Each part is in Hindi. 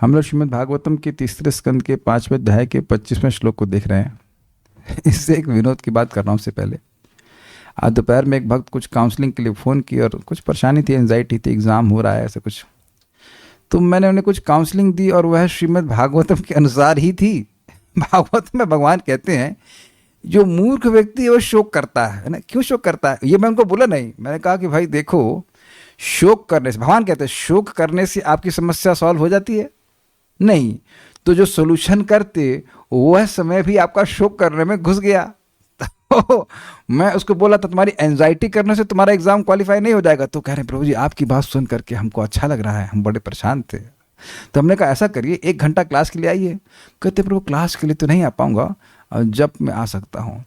हम लोग श्रीमद् भागवतम के तीसरे स्कंद के 5वें अध्याय के 25वें श्लोक को देख रहे हैं। इससे एक विनोद की बात कर रहा हूँ। उससे पहले आज दोपहर में एक भक्त कुछ काउंसलिंग के लिए फ़ोन की और कुछ परेशानी थी, एंजाइटी थी, एग्ज़ाम हो रहा है ऐसा कुछ। तो मैंने उन्हें कुछ काउंसलिंग दी और वह श्रीमद् भागवतम के अनुसार ही थी। भागवत में भगवान कहते हैं जो मूर्ख व्यक्ति है वो शोक करता है ना। क्यों शोक करता है ये मैं उनको बोला नहीं। मैंने कहा कि भाई देखो, शोक करने से, भगवान कहते हैं शोक करने से आपकी समस्या सॉल्व हो जाती है नहीं, तो जो सोल्यूशन करते वह समय भी आपका शोक करने में घुस गया। तो मैं उसको बोला था तुम्हारी एंजाइटी करने से तुम्हारा एग्जाम क्वालिफाई नहीं हो जाएगा। तो कह रहे हैं प्रभु जी आपकी बात सुन करके हमको अच्छा लग रहा है, हम बड़े परेशान थे। तो हमने कहा ऐसा करिए 1 घंटा क्लास के लिए आइए। कहते प्रभु क्लास के लिए तो नहीं आ पाऊंगा, जब मैं आ सकता हूँ।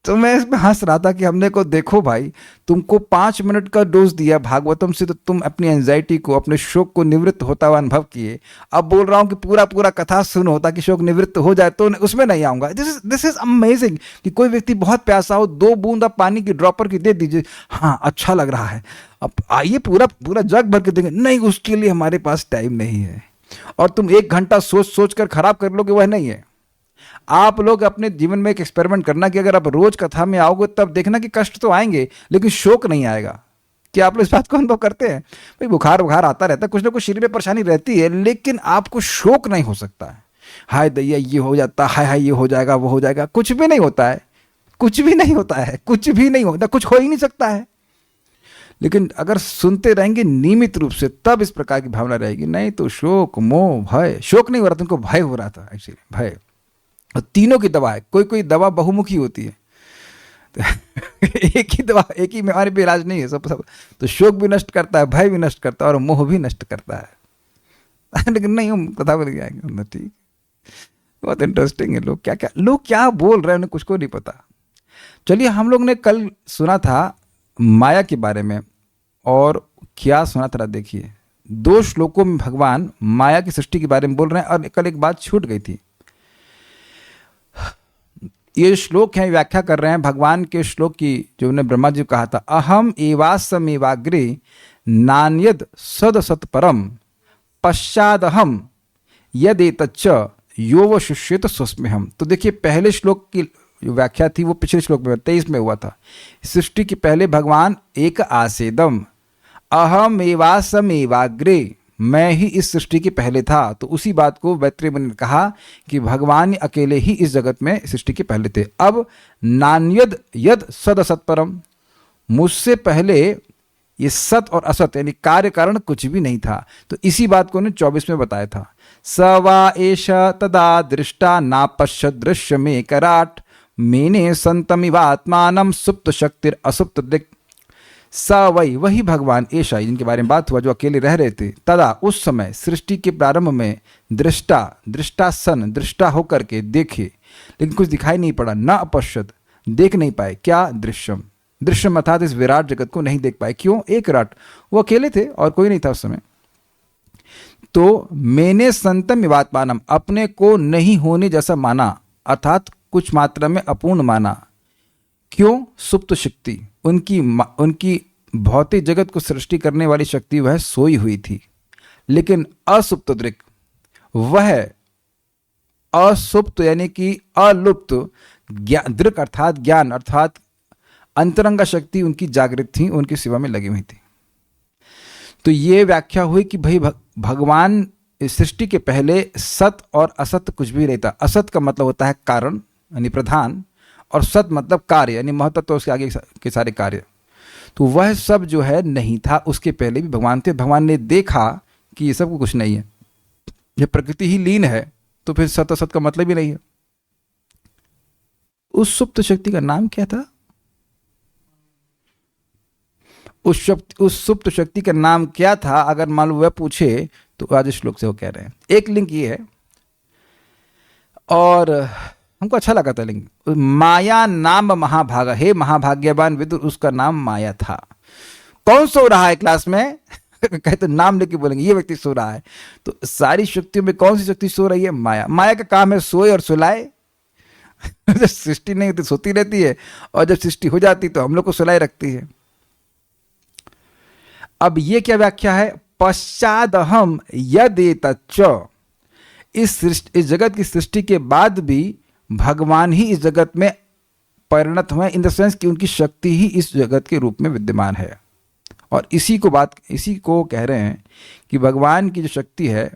तो मैं इसमें हंस रहा था कि हमने को देखो भाई, तुमको 5 मिनट का डोज दिया भागवतम से तो तुम अपनी एंजाइटी को, अपने शोक को निवृत्त होता हुआ अनुभव किए। अब बोल रहा हूँ कि पूरा पूरा कथा सुनो ताकि शोक निवृत्त हो जाए, तो उसमें नहीं आऊँगा। दिस इज अमेजिंग कि कोई व्यक्ति बहुत प्यासा हो, 2 बूंद आप पानी की ड्रॉपर की दे दीजिए, हाँ अच्छा लग रहा है, अब आइए पूरा पूरा जग भर के देंगे। नहीं, उसके लिए हमारे पास टाइम नहीं है। और तुम 1 घंटा सोच सोच कर खराब कर लोगे, वह नहीं है। आप लोग अपने जीवन में एक एक्सपेरिमेंट करना कि अगर आप रोज कथा में आओगे तब देखना कि कष्ट तो आएंगे लेकिन शोक नहीं आएगा। क्या आप लोग इस बात को अनुभव करते हैं? भाई बुखार आता रहता है, कुछ ना कुछ शरीर में परेशानी रहती है, लेकिन आपको शोक नहीं हो सकता है। हाय दैया ये हो जाता, हाय हाय ये हो जाएगा, वो हो जाएगा। कुछ भी नहीं होता है, कुछ भी नहीं होता है, कुछ भी नहीं होता, कुछ हो ही नहीं सकता है। लेकिन अगर सुनते रहेंगे नियमित रूप से तब इस प्रकार की भावना रहेगी। नहीं तो शोक, मोह, भय, शोक नहीं हो रहा था, उनको भय हो रहा था एक्चुअली, भय। और तीनों की दवा है, कोई कोई दवा बहुमुखी होती है। एक ही दवा, एक ही बीमारी पे इलाज नहीं है सब। तो शोक भी नष्ट करता है, भय भी नष्ट करता है और मोह भी नष्ट करता है। लेकिन नहीं, हम कथा बोल के आएंगे। ठीक, बहुत इंटरेस्टिंग है। लोग क्या बोल रहे हैं उन्हें कुछ को नहीं पता। चलिए, हम लोग ने कल सुना था माया के बारे में, और क्या सुना था देखिए। 2 श्लोकों में भगवान माया की सृष्टि के बारे में बोल रहे हैं। और कल एक बात छूट गई थी। ये श्लोक है, व्याख्या कर रहे हैं भगवान के श्लोक की, जो उन्होंने ब्रह्मा जी को कहा था, अहम एवासमेवाग्रे नान्यद सदसत परम पश्चादहम यदेतच्च यो व शुष्येत स्वस्म्यहम्। तो देखिए, पहले श्लोक की जो व्याख्या थी वो पिछले श्लोक में 23 में हुआ था। सृष्टि के पहले भगवान एक आसेदम, अहम एवासमेवाग्रे, मैं ही इस सृष्टि के पहले था। तो उसी बात को मैत्रेय मुनि ने कहा कि भगवान अकेले ही इस जगत में सृष्टि के पहले थे। अब नान्यद यद सद असत परम, मुझसे पहले ये सत और असत यानी कार्य कारण कुछ भी नहीं था। तो इसी बात को उन्होंने 24 में बताया था। स वा एष तदा दृष्टा नापश्य दृश्य में कराट मेने संतमिवात्मानं सुप्त शक्तिर असुप्त दिक्। स वही भगवान ऐशा, जिनके बारे में बात हुआ, जो अकेले रह रहे थे। तदा उस समय सृष्टि के प्रारंभ में दृष्टा सन, दृष्टा होकर के देखे, लेकिन कुछ दिखाई नहीं पड़ा। न अपश्यत, देख नहीं पाए। क्या? दृश्यम अर्थात इस विराट जगत को नहीं देख पाए। क्यों? एक राट, वो अकेले थे और कोई नहीं था उस समय। तो मैंने संतम इवात्मानम, अपने को नहीं होने जैसा माना, अर्थात कुछ मात्रा में अपूर्ण माना। क्यों? सुप्त शक्ति, उनकी भौतिक जगत को सृष्टि करने वाली शक्ति वह सोई हुई थी। लेकिन असुप्त दृक्, वह असुप्त यानी कि अलुप्त दृक् अर्थात ज्ञान अर्थात अंतरंगा शक्ति उनकी जागृत थी, उनकी सेवा में लगी हुई थी। तो ये व्याख्या हुई कि भाई भगवान सृष्टि के पहले सत और असत कुछ भी नहीं था। असत का मतलब होता है कारण यानी प्रधान, और सत मतलब कार्य यानी महत्व, तो उसके आगे के सारे कार्य। तो वह सब जो है नहीं था, उसके पहले भी भगवान थे। भगवान ने देखा कि ये सब कुछ नहीं है, ये प्रकृति ही लीन है, तो फिर सत असत का मतलब ही नहीं है। उस सुप्त शक्ति का नाम क्या था? उस सुप्त शक्ति का नाम क्या था? अगर मान लो वह पूछे तो आज श्लोक से वो कह रहे हैं। एक लिंक ये है, और हमको अच्छा लगा था लिंग, माया नाम महाभागा, हे महाभाग्यवान विदुर, उसका नाम माया था। कौन सो रहा है क्लास में? कहते नाम लेके बोलेंगे ये व्यक्ति सो रहा है। तो सारी शक्तियों में कौन सी शक्ति सो रही है? माया। माया का काम है सोए और सुलाए। जब सृष्टि नहीं होती सोती रहती है, और जब सृष्टि हो जाती तो हम लोग को सुलाए रखती है। अब ये क्या व्याख्या है? पश्चादहम यदेतच्च, इस जगत की सृष्टि के बाद भी भगवान ही इस जगत में परिणत हुए, इन द सेंस कि उनकी शक्ति ही इस जगत के रूप में विद्यमान है। और इसी को कह रहे हैं कि भगवान की जो शक्ति है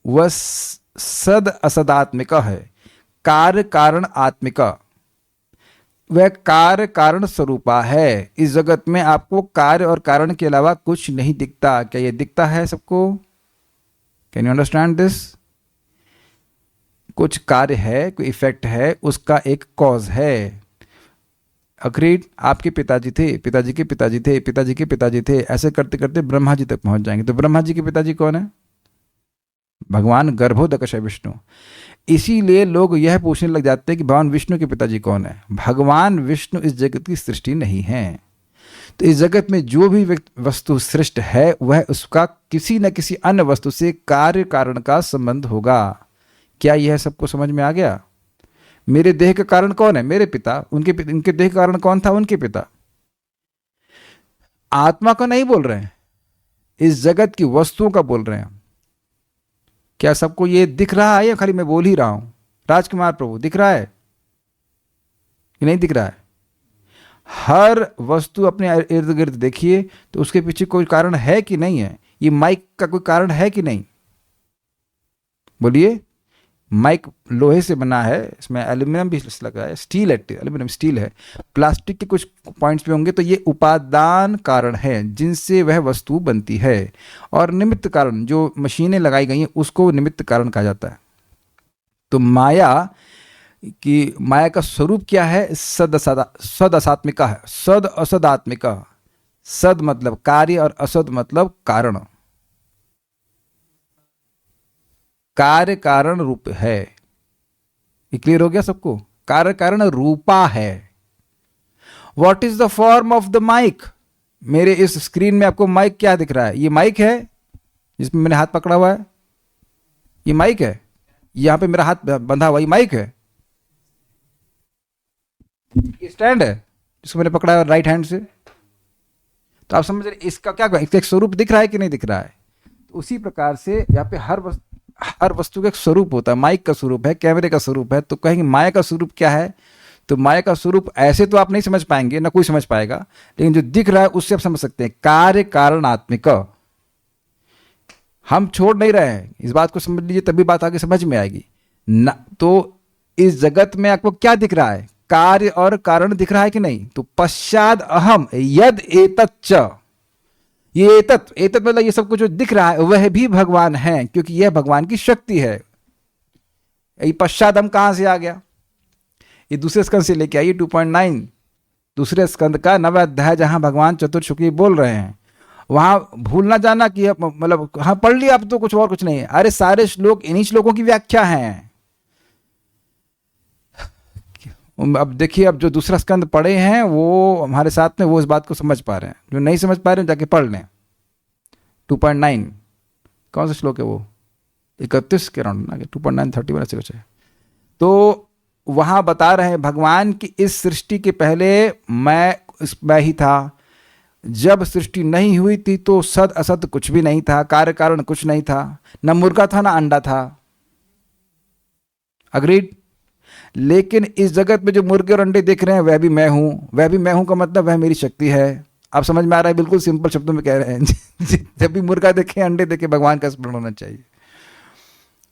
वह सद असदात्मिका है, कार्य कारण आत्मिका, वह कार्य कारण स्वरूपा है। इस जगत में आपको कार्य और कारण के अलावा कुछ नहीं दिखता। क्या ये दिखता है सबको? Can you understand this? कुछ कार्य है, कोई इफेक्ट है, उसका एक कॉज है। अग्रीड? आपके पिताजी थे, पिताजी के पिताजी थे, पिताजी के पिताजी थे, ऐसे करते करते ब्रह्मा जी तक पहुंच जाएंगे। तो ब्रह्मा जी के पिताजी कौन है? भगवान गर्भोदकश विष्णु। इसीलिए लोग यह पूछने लग जाते हैं कि भगवान विष्णु के पिताजी कौन है। भगवान विष्णु इस जगत की सृष्टि नहीं है। तो इस जगत में जो भी वस्तु सृष्ट है वह उसका किसी न किसी अन्य वस्तु से कार्य कारण का संबंध होगा। क्या यह सबको समझ में आ गया? मेरे देह का कारण कौन है? मेरे पिता। उनके देह का कारण कौन था? उनके पिता। आत्मा का नहीं बोल रहे हैं, इस जगत की वस्तुओं का बोल रहे हैं। क्या सबको ये दिख रहा है या खाली मैं बोल ही रहा हूं? राजकुमार प्रभु, दिख रहा है कि नहीं दिख रहा है? हर वस्तु अपने इर्द गिर्द देखिए तो उसके पीछे कोई कारण है कि नहीं है? ये माइक का कोई कारण है कि नहीं? बोलिए। माइक लोहे से बना है, इसमें एल्यूमिनियम भी लगा है, स्टील है, एल्यूमिनियम स्टील है, प्लास्टिक के कुछ पॉइंट्स भी होंगे। तो ये उपादान कारण है जिनसे वह वस्तु बनती है। और निमित्त कारण, जो मशीनें लगाई गई हैं उसको निमित्त कारण कहा जाता है। तो माया का स्वरूप क्या है? सद असात्मिका है, सद असदात्मिका। सद मतलब कार्य और असद मतलब कारण। कार्य कारण रूप है। ये क्लियर हो गया सबको? कार्य कारण रूपा है। What is the form of the mic? मेरे इस स्क्रीन में आपको माइक क्या दिख रहा है? ये माइक है जिसमें मैंने हाथ पकड़ा हुआ है, ये माइक है। यहां पे मेरा हाथ बंधा हुआ, ये माइक है। ये स्टैंड है जिसको मैंने पकड़ा है राइट हैंड से। तो आप समझ रहे इसका क्या, इसका एक स्वरूप दिख रहा है कि नहीं दिख रहा है? तो उसी प्रकार से यहाँ पे हर वस्तु का एक स्वरूप होता है। माइक का स्वरूप है, कैमरे का स्वरूप है। तो कहेंगे माया का स्वरूप क्या है? तो माया का स्वरूप ऐसे तो आप नहीं समझ पाएंगे, ना कोई समझ पाएगा, लेकिन जो दिख रहा है उससे आप समझ सकते हैं। कार्य कारण आत्मिक। हम छोड़ नहीं रहे हैं, इस बात को समझ लीजिए, तभी बात आगे समझ में आएगी ना। तो इस जगत में आपको क्या दिख रहा है? कार्य और कारण दिख रहा है कि नहीं? तो पश्चाद अहम यद एतच्च, ये एतत् मतलब ये सब कुछ जो दिख रहा है वह भी भगवान है, क्योंकि यह भगवान की शक्ति है। ये पश्चाद हम कहां से आ गया? ये दूसरे स्कंद से लेके आइए 2.9, दूसरे स्कंद का 9वां अध्याय, जहां भगवान चतुर्मुखी बोल रहे हैं। वहां भूल ना जाना कि मतलब हाँ पढ़ लिया अब तो कुछ और कुछ नहीं है। अरे सारे श्लोक इन्हीं श्लोकों की व्याख्या है। अब देखिए, अब जो दूसरा स्कंद पढ़े हैं वो हमारे साथ में वो इस बात को समझ पा रहे हैं। जो नहीं समझ पा रहे हैं जाके पढ़ लें। 2.9 कौन सा श्लोक है वो? 31 के राउंड ना, 2.9 31 से कुछ है। तो वहां बता रहे हैं भगवान की इस सृष्टि के पहले मैं ही था। जब सृष्टि नहीं हुई थी तो सद असत कुछ भी नहीं था, कार्य कारण कुछ नहीं था, न मुर्गा था ना अंडा था। अग्रीड? लेकिन इस जगत में जो मुर्गे और अंडे दिख रहे हैं वह भी मैं हूं। वह भी मैं हूं का मतलब वह मेरी शक्ति है। आप समझ में आ रहा है? बिल्कुल सिंपल शब्दों में कह रहे हैं। जब भी मुर्गा देखे, अंडे देखे, भगवान का स्मरण होना चाहिए।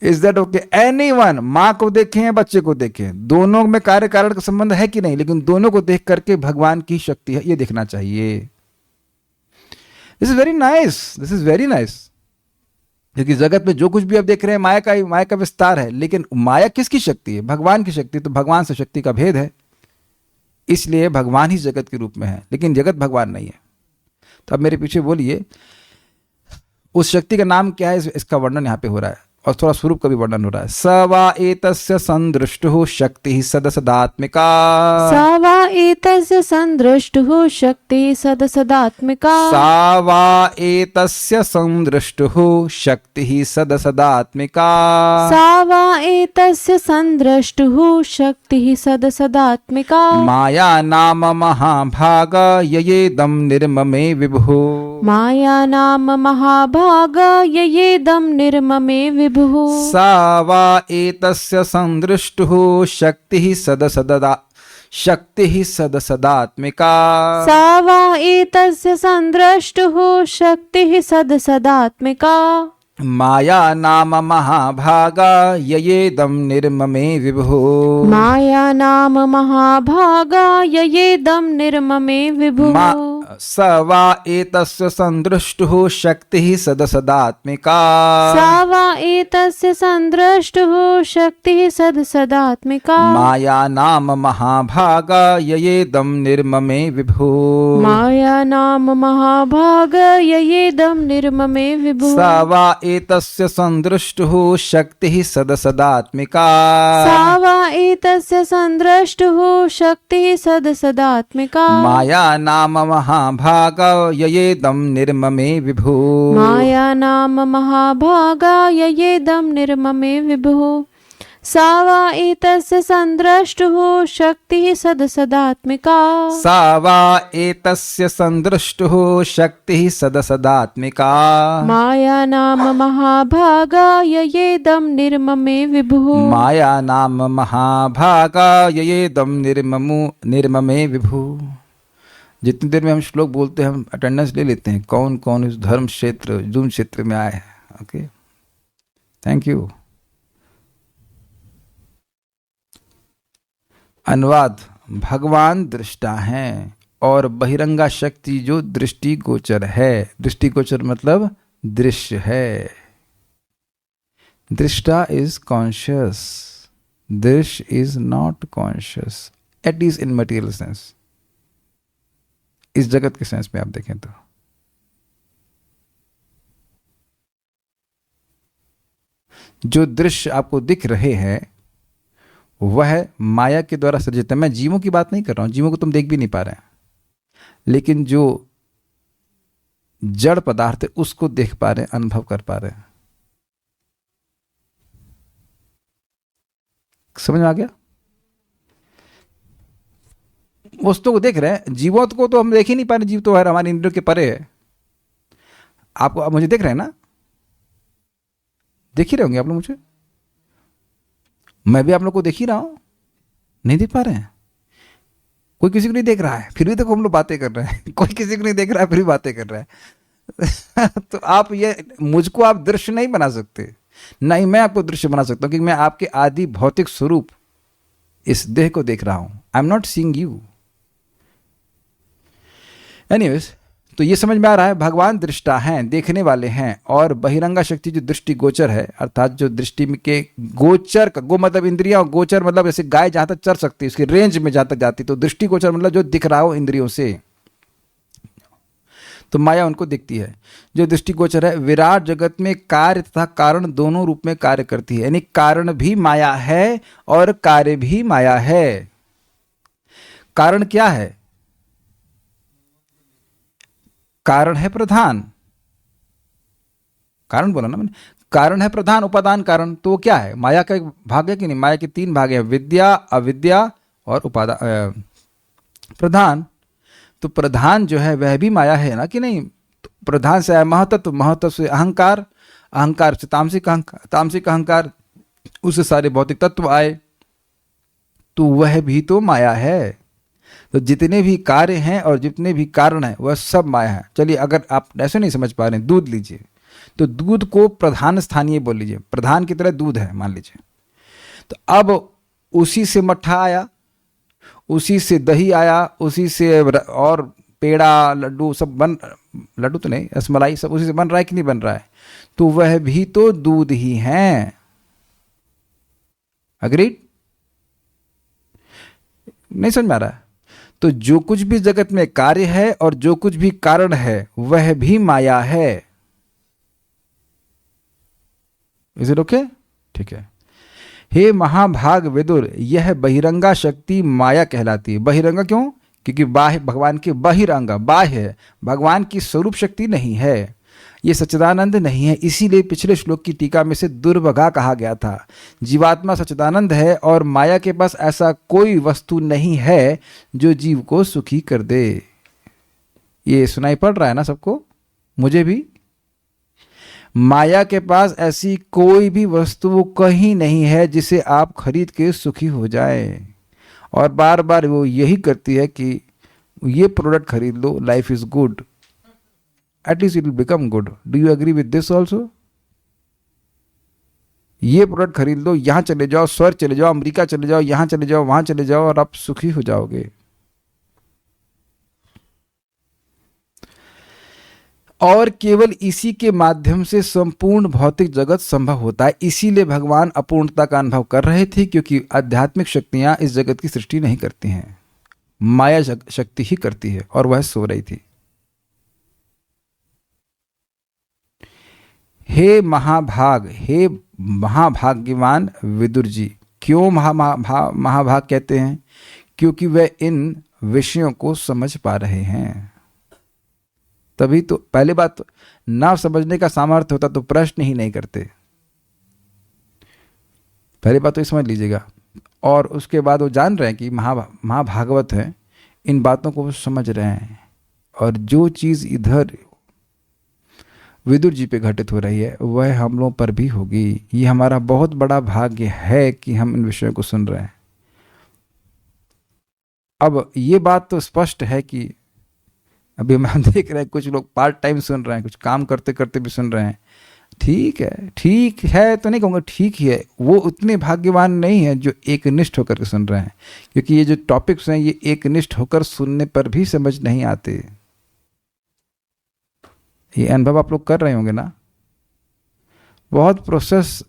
Is that okay? एनीवन, माँ को देखें या बच्चे को देखें, दोनों में कार्य कारण का संबंध है कि नहीं, लेकिन दोनों को देख करके भगवान की शक्ति है ये देखना चाहिए। This is very nice, this is very nice. क्योंकि जगत में जो कुछ भी आप देख रहे हैं माया का विस्तार है, लेकिन माया किसकी शक्ति है? भगवान की शक्ति। तो भगवान से शक्ति का भेद है, इसलिए भगवान ही जगत के रूप में है, लेकिन जगत भगवान नहीं है। तो अब मेरे पीछे बोलिए, उस शक्ति का नाम क्या है? इसका वर्णन यहाँ पे हो रहा है और थोड़ा स्वरूप का भी वर्णन हो रहा है। स वा एतस्य संदृष्टुः शक्तिः सदसदात्मिका। सा वा एतस्य संदृष्टुः शक्तिः सदसदात्मिका। सा वा एतस्य संदृष्टुः शक्तिः सदसदात्मिका। सा वा एतस्य संदृष्टुः शक्तिः सदसदात्मिका। माया नाम महाभाग ययेदं निर्ममे विभुः। माया नाम महाभाग ययेदं निर्ममे विभुः। विभुः सा वा एतस्य संदृष्टुः शक्तिः सदसदात्मिका सा वा एतस्य संद्रष्टुः शक्तिः सदसदात्मिका माया नाम महाभागा ययेदं निर्ममे विभुः माया नाम महाभागा ययेदं निर्ममे विभुः स वा एतस्य संदृष्टुः शक्तिः सदसदात्मिका सा वा एतस्य संद्रष्टुः शक्तिः सदसदात्मिका माया नाम महाभागा ययेदं निर्ममे विभुः माया नाम महाभागा ययेदं निर्ममे विभुः स वा एतस्य संदृष्टुः शक्तिः सदसदात्मिका सा वा एतस्य संद्रष्टुः शक्तिः सदसदात्मिका माया नाम महाभागा ययेदं निर्ममे विभुः माया नाम महाभागा ययेदं निर्ममे विभुः सा वा एतस्य संद्रष्टुः शक्तिः सदसदात्मिका सा वा एतस्य संदृष्टुः शक्तिः सदसदात्मिका माया नाम महाभागा ययेदं निर्ममे विभुः माया नाम महाभागा ययेदं निर्ममे विभुः। जितनी देर में हम श्लोक बोलते हैं हम अटेंडेंस ले लेते हैं कौन कौन इस धर्म क्षेत्र जून क्षेत्र में आए हैं। Okay, thank you. अनुवाद। भगवान दृष्टा हैं और बहिरंगा शक्ति जो दृष्टि गोचर है। दृष्टि गोचर मतलब दृश्य है। दृष्टा इज कॉन्शियस, दृश्य is not conscious, it is in material sense. इस जगत के सेंस में आप देखें तो जो दृश्य आपको दिख रहे हैं वह माया के द्वारा सृजित है। मैं जीवों की बात नहीं कर रहा हूं, जीवों को तुम देख भी नहीं पा रहे हैं, लेकिन जो जड़ पदार्थ है उसको देख पा रहे हैं, अनुभव कर पा रहे हैं। समझ में आ गया? वस्तु को देख रहे हैं, जीवों को तो हम देख ही नहीं पा रहे, जीव तो है हमारे इंद्रियों के परे है। आपको आप मुझे देख रहे हैं ना? देख ही रहे होंगे आप लोग मुझे, मैं भी आप लोग को देख ही रहा हूं। नहीं देख पा रहे हैं? कोई किसी को नहीं देख रहा है फिर भी देखो हम लोग बातें कर रहे हैं। कोई किसी को नहीं देख रहा है फिर भी बातें कर रहा है। तो आप ये मुझको आप दृश्य नहीं बना सकते, नहीं मैं आपको दृश्य बना सकता हूं, क्योंकि मैं आपके आदि भौतिक स्वरूप इस देह को देख रहा हूं। I am not seeing you. Anyways, तो ये समझ में आ रहा है भगवान दृष्टा हैं, देखने वाले हैं, और बहिरंगा शक्ति जो दृष्टि गोचर है, अर्थात जो दृष्टि के गोचर का, गो मतलब इंद्रियां, गोचर मतलब जैसे गाय जहां तक चर सकती है उसकी रेंज में जहां तक जाती, तो दृष्टि गोचर मतलब जो दिख रहा हो इंद्रियों से। तो माया उनको दिखती है। जो दृष्टि गोचर है विराट जगत में कार्य तथा कारण दोनों रूप में कार्य करती है, यानी कारण भी माया है और कार्य भी माया है। कारण क्या है? कारण है प्रधान। कारण बोला ना मैंने, कारण है प्रधान, उपादान कारण। तो वो क्या है? माया का एक भाग है कि नहीं? माया के तीन भाग हैं, विद्या, अविद्या और उपादान, प्रधान। तो प्रधान जो है वह भी माया है ना कि नहीं? तो प्रधान से आया महतत्व, महतत्व से अहंकार, अहंकार से तामसिक अहंकार, तामसिक अहंकार उससे सारे भौतिक तत्व आए, तो वह भी तो माया है। तो जितने भी कार्य हैं और जितने भी कारण हैं वह सब माया है। चलिए, अगर आप ऐसे नहीं समझ पा रहे हैं, दूध लीजिए, तो दूध को प्रधान स्थानीय बोल लीजिए, प्रधान की तरह दूध है मान लीजिए। तो अब उसी से मट्ठा आया, उसी से दही आया, उसी से और पेड़ा, लड्डू सब बन, लड्डू तो नहीं, रसमलाई सब उसी से बन रहा है कि नहीं बन रहा है? तो वह भी तो दूध ही है। अग्रीड? नहीं समझ में आ रहा है? तो जो कुछ भी जगत में कार्य है और जो कुछ भी कारण है वह भी माया है। Is it okay? ठीक है। हे महाभाग विदुर, यह बहिरंगा शक्ति माया कहलाती है। बहिरंगा क्यों? क्योंकि बाह्य भगवान के बहिरंगा, बाह्य है, भगवान की स्वरूप शक्ति नहीं है, ये सच्चिदानंद नहीं है। इसीलिए पिछले श्लोक की टीका में से दुर्भगा कहा गया था। जीवात्मा सच्चिदानंद है और माया के पास ऐसा कोई वस्तु नहीं है जो जीव को सुखी कर दे। ये सुनाई पड़ रहा है ना सबको? मुझे भी। माया के पास ऐसी कोई भी वस्तु कहीं नहीं है जिसे आप खरीद के सुखी हो जाए, और बार बार वो यही करती है कि ये प्रोडक्ट खरीद लो, life is good, at least it will become good. Do you agree with this also? ये प्रोडक्ट खरीद लो, यहाँ चले जाओ, स्वर्ग चले जाओ, अमेरिका चले जाओ, यहाँ चले जाओ, वहां चले जाओ, और आप सुखी हो जाओगे। और केवल इसी के माध्यम से संपूर्ण भौतिक जगत संभव होता है। इसीलिए भगवान अपूर्णता का अनुभव कर रहे थे, क्योंकि आध्यात्मिक शक्तियां इस जगत की सृष्टि नहीं करती हैं, माया शक्ति ही करती है, और वह सो रही थी। हे महाभाग, हे महाभाग्यवान विदुर जी। क्यों महाभाग कहते हैं? क्योंकि वे इन विषयों को समझ पा रहे हैं। तभी तो पहली बात तो, ना समझने का सामर्थ्य होता तो प्रश्न ही नहीं करते। पहली बात तो ये समझ लीजिएगा। और उसके बाद वो जान रहे हैं कि महाभागवत है, इन बातों को वो समझ रहे हैं, और जो चीज़ इधर विदुर जी पे घटित हो रही है वह हम लोगों पर भी होगी। ये हमारा बहुत बड़ा भाग्य है कि हम इन विषयों को सुन रहे हैं। अब ये बात तो स्पष्ट है कि अभी हम देख रहे हैं कुछ लोग पार्ट टाइम सुन रहे हैं, कुछ काम करते करते भी सुन रहे हैं। ठीक है तो नहीं कहूँगा, ठीक ही है। वो उतने भाग्यवान नहीं है जो एकनिष्ठ होकर के सुन रहे हैं, क्योंकि ये जो टॉपिक्स हैं ये एकनिष्ठ होकर सुनने पर भी समझ नहीं आते। ये अनुभव आप लोग कर रहे होंगे ना। बहुत प्रोसेस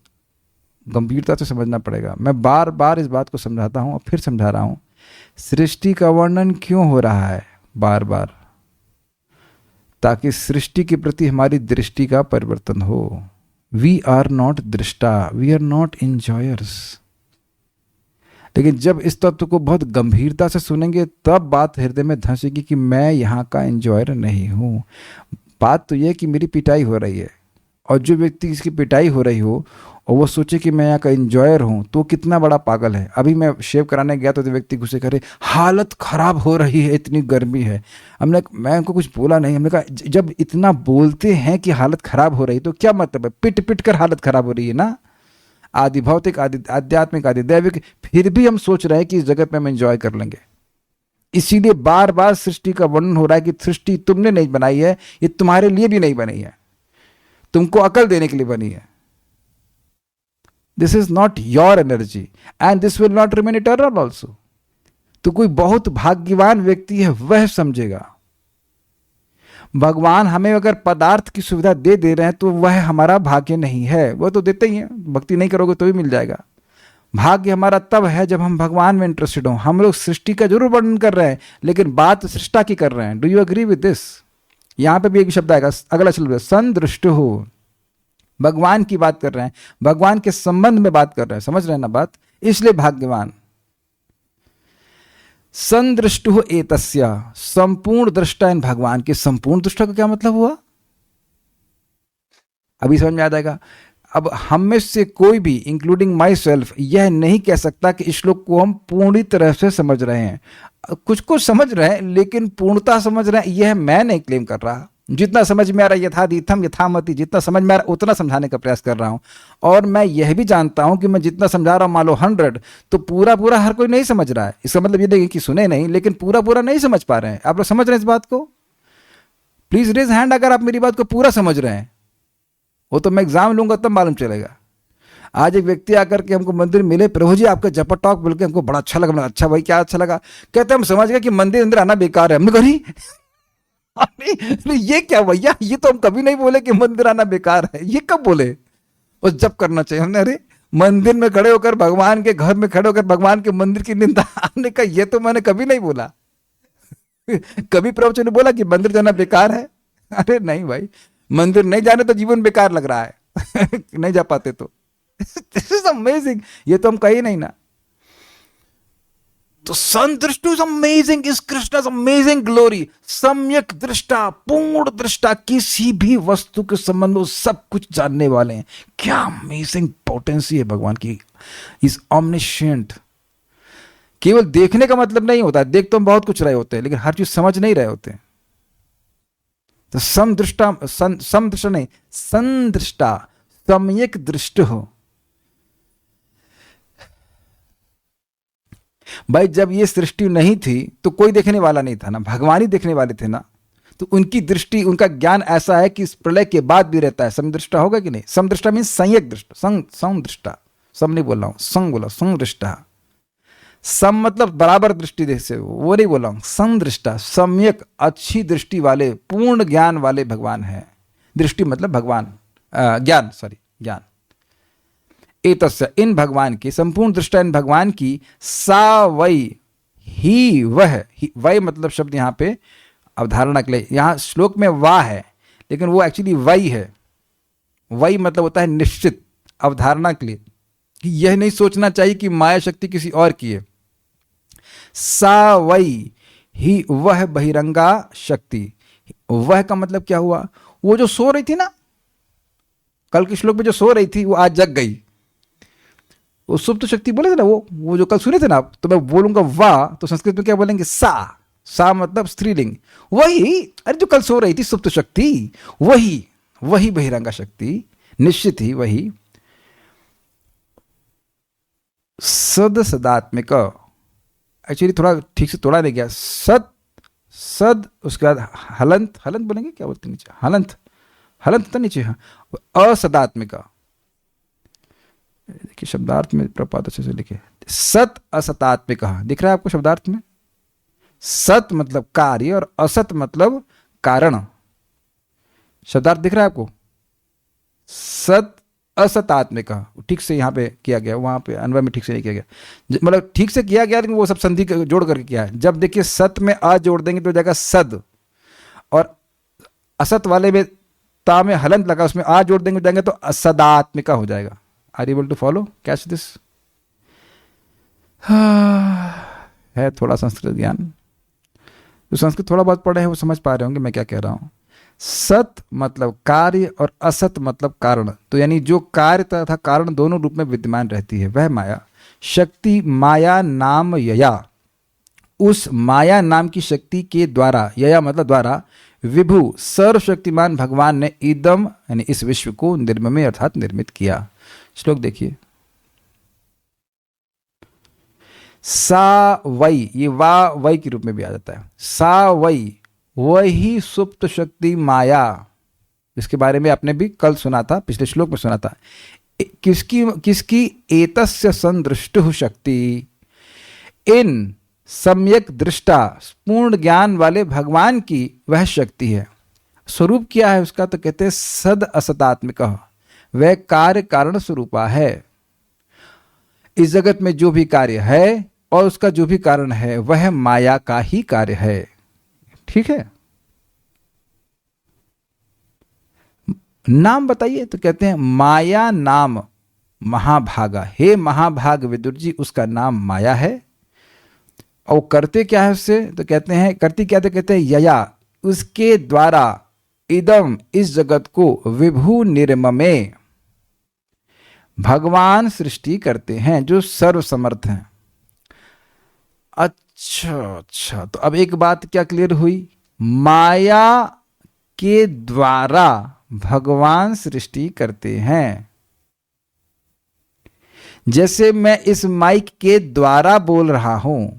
गंभीरता से समझना पड़ेगा। मैं बार बार इस बात को समझाता हूँ और फिर समझा रहा हूँ। सृष्टि का वर्णन क्यों हो रहा है बार बार? ताकि सृष्टि के प्रति हमारी दृष्टि का परिवर्तन हो। वी आर नॉट दृष्टा, वी आर नॉट एंजॉयर्स। लेकिन जब इस तत्व को बहुत गंभीरता से सुनेंगे तब बात हृदय में धंसेगी कि मैं यहाँ का एंजॉयर नहीं हूँ। बात तो यह कि मेरी पिटाई हो रही है, और जो व्यक्ति इसकी पिटाई हो रही हो और वो सोचे कि मैं यहाँ का एंजॉयर हूँ, तो कितना बड़ा पागल है। अभी मैं शेव कराने गया तो व्यक्ति गुस्से करे, हालत खराब हो रही है, इतनी गर्मी है। मैं उनको कुछ बोला नहीं। हमने कहा जब इतना बोलते हैं कि हालत खराब हो रही तो क्या मतलब है? पिट पिट कर हालत खराब हो रही है ना। आदि भौतिक, आदि आध्यात्मिक, आदि दैविक, फिर भी हम सोच रहे हैं कि इस जगत में हम एंजॉय कर लेंगे। इसीलिए बार बार सृष्टि का वर्णन हो रहा है कि सृष्टि तुमने नहीं बनाई है, ये तुम्हारे लिए भी नहीं बनी है, तुमको अकल देने के लिए बनी है। This is not your energy and this will not remain eternal also. तो कोई बहुत भाग्यवान व्यक्ति है वह समझेगा। भगवान हमें अगर पदार्थ की सुविधा दे रहे हैं तो वह हमारा भाग्य नहीं है। वो तो देते ही हैं, भक्ति नहीं करोगे तो भी मिल जाएगा। भाग्य हमारा तब है जब हम भगवान में इंटरेस्टेड हों। हम लोग सृष्टि का जरूर वर्णन कर रहे हैं, लेकिन बात सृष्टा की कर रहे हैं। Do you agree with this? यहां पे भी एक शब्द आएगा, अगला शब्द संदृष्ट हो। भगवान की बात कर रहे हैं, भगवान के संबंध में बात कर रहे हैं। समझ रहे हैं ना बात? इसलिए भाग्यवान। संदृष्ट हो एतस्य, संपूर्ण दृष्टा इन भगवान के। संपूर्ण दृष्टा का क्या मतलब हुआ? अभी समझ में आ जाएगा। अब हम में से कोई भी इंक्लूडिंग माई सेल्फ यह नहीं कह सकता कि इस श्लोक को हम पूरी तरह से समझ रहे हैं। कुछ कुछ समझ रहे हैं, लेकिन पूर्णता समझ रहे हैं यह मैं नहीं क्लेम कर रहा। जितना समझ में आ रहा है, यथादीथम यथामति, जितना समझ में आ रहा उतना समझाने का प्रयास कर रहा हूं। और मैं यह भी जानता हूं कि मैं जितना समझा रहा हूं, मान लो 100, तो पूरा पूरा हर कोई नहीं समझ रहा है। इसका मतलब ये नहीं कि सुने नहीं, लेकिन पूरा पूरा नहीं समझ पा रहे हैं। आप लोग समझ रहे हैं इस बात को? प्लीज रेज हैंड अगर आप मेरी बात को पूरा समझ रहे हैं। वो तो मैं एग्जाम लूंगा तब मालूम चलेगा। आज एक व्यक्ति आकर के हमको मंदिर मिले, प्रभु जी आपका जपा टॉक बोल के हमको बड़ा अच्छा लगा। अच्छा भाई क्या अच्छा लगा? कहते हम समझ गए कि मंदिर अंदर आना बेकार है। हमने कहा अरे ये क्या भैया, ये तो हम कभी नहीं बोले कि मंदिर आना बेकार है। ये कब बोले? और जब करना चाहिए हमने। अरे मंदिर में खड़े होकर, भगवान के घर में खड़े होकर भगवान के मंदिर की निंदा। हमने कहा ये तो मैंने कभी नहीं बोला। कभी प्रवचन ने बोला कि मंदिर जाना बेकार है? अरे नहीं भाई, मंदिर नहीं जाने तो जीवन बेकार लग रहा है। नहीं जा पाते तो। This is amazing. ये तो हम कही नहीं ना। तो संदृष्टु is amazing, is Krishna's amazing glory. सम्यक दृष्टा, पूर्ण दृष्टा, किसी भी वस्तु के संबंध में सब कुछ जानने वाले हैं। क्या अमेजिंग पोटेंसी है भगवान की। इज ऑमनिशिएंट। केवल देखने का मतलब नहीं होता, देख तो हम बहुत कुछ रहे होते हैं, लेकिन हर चीज समझ नहीं रहे होते। तो समदृष्टा, समदृष्टा नहीं, संदृष्टा, सम्यक दृष्ट हो। भाई जब ये सृष्टि नहीं थी तो कोई देखने वाला नहीं था ना, भगवान ही देखने वाले थे ना। तो उनकी दृष्टि, उनका ज्ञान ऐसा है कि इस प्रलय के बाद भी रहता है। समदृष्टा होगा कि नहीं? समदृष्टा मीन संयक दृष्ट, समदृष्टा, सम नहीं बोल रहा हूं, संग बोला, संदृष्टा। सम मतलब बराबर दृष्टि जैसे, वो नहीं बोल रहा हूं। संदृष्टा, सम्यक, अच्छी दृष्टि वाले, पूर्ण ज्ञान वाले भगवान है। दृष्टि मतलब भगवान, ज्ञान, सॉरी ज्ञान। एतस्य, इन भगवान की, संपूर्ण दृष्टा इन भगवान की, सा वै, ही वह, वै मतलब शब्द यहाँ पे अवधारणा के लिए, यहाँ श्लोक में वा है लेकिन वो एक्चुअली वै है। वै मतलब होता है निश्चित, अवधारणा के लिए, कि यह नहीं सोचना चाहिए कि माया शक्ति किसी और की है। सा वै, ही वह बहिरंगा शक्ति। वह का मतलब क्या हुआ? वो जो सो रही थी ना, कल के श्लोक में जो सो रही थी वो आज जग गई। वो सुप्त शक्ति बोले थे ना, वो जो कल सुने थे ना आप, तो मैं बोलूंगा वाह, तो संस्कृत में क्या बोलेंगे? सा। सा मतलब स्त्रीलिंग। वही, अरे जो कल सो रही थी सुप्त शक्ति, वही बहिरंगा शक्ति, निश्चित ही वही। सद सदात्मिक, एक्चुअली थोड़ा ठीक से तोड़ा नहीं गया। सद उसके बाद हलंत बोलेंगे, क्या बोलते हैं नीचे? हलंत तो नीचे, हाँ। असदात्मिका, देखिए शब्दार्थ में प्रपात अच्छे से लिखे, सत असतात्मिक। दिख रहा है आपको शब्दार्थ में? सत मतलब कार्य और असत मतलब कारण। शब्दार्थ दिख रहा है आपको? सत असतात्मिक, ठीक से यहाँ पे किया गया, वहां पे अन्वय में ठीक से नहीं किया गया, मतलब ठीक से किया गया लेकिन वो सब संधि जोड़ करके किया है। जब देखिए सत में अ जोड़ देंगे तो हो जाएगा सद, और असत वाले में ता में हलंत लगा, उसमें आ जोड़ देंगे जाएंगे तो असदात्मिका हो जाएगा। Are able to follow, catch this? है थोड़ा संस्कृत ज्ञान, जो संस्कृत थोड़ा बहुत पढ़े हैं वो समझ पा रहे होंगे मैं क्या कह रहा हूं। सत मतलब कार्य और असत मतलब कारण, तो यानी जो कार्य तथा कारण दोनों रूप में विद्यमान रहती है वह माया शक्ति, माया नाम यया, उस माया नाम की शक्ति के द्वारा, यया मतलब द्वारा, विभु सर्वशक्तिमान भगवान ने इदम यानी इस विश्व को निर्ममे अर्थात निर्मित किया। श्लोक देखिए, सा वै, ये वा वै के रूप में भी आ जाता है। सा वै, वही सुप्त शक्ति माया, जिसके बारे में आपने भी कल सुना था, पिछले श्लोक में सुना था। किसकी? एतस्य संदृष्टु शक्ति, इन सम्यक दृष्टा पूर्ण ज्ञान वाले भगवान की वह शक्ति है। स्वरूप क्या है उसका? तो कहते हैं सद असतात्मिक, वह कार्य कारण स्वरूपा है। इस जगत में जो भी कार्य है और उसका जो भी कारण है वह माया का ही कार्य है। ठीक है, नाम बताइए, तो कहते हैं माया नाम महाभागा। हे महाभाग विदुर जी, उसका नाम माया है। और करते क्या है उससे? तो कहते हैं करती क्या? तो कहते हैं यया, उसके द्वारा, इदम इस जगत को, विभु निर्ममे भगवान सृष्टि करते हैं जो सर्वसमर्थ हैं। अच्छा, तो अब एक बात क्या क्लियर हुई? माया के द्वारा भगवान सृष्टि करते हैं। जैसे मैं इस माइक के द्वारा बोल रहा हूं,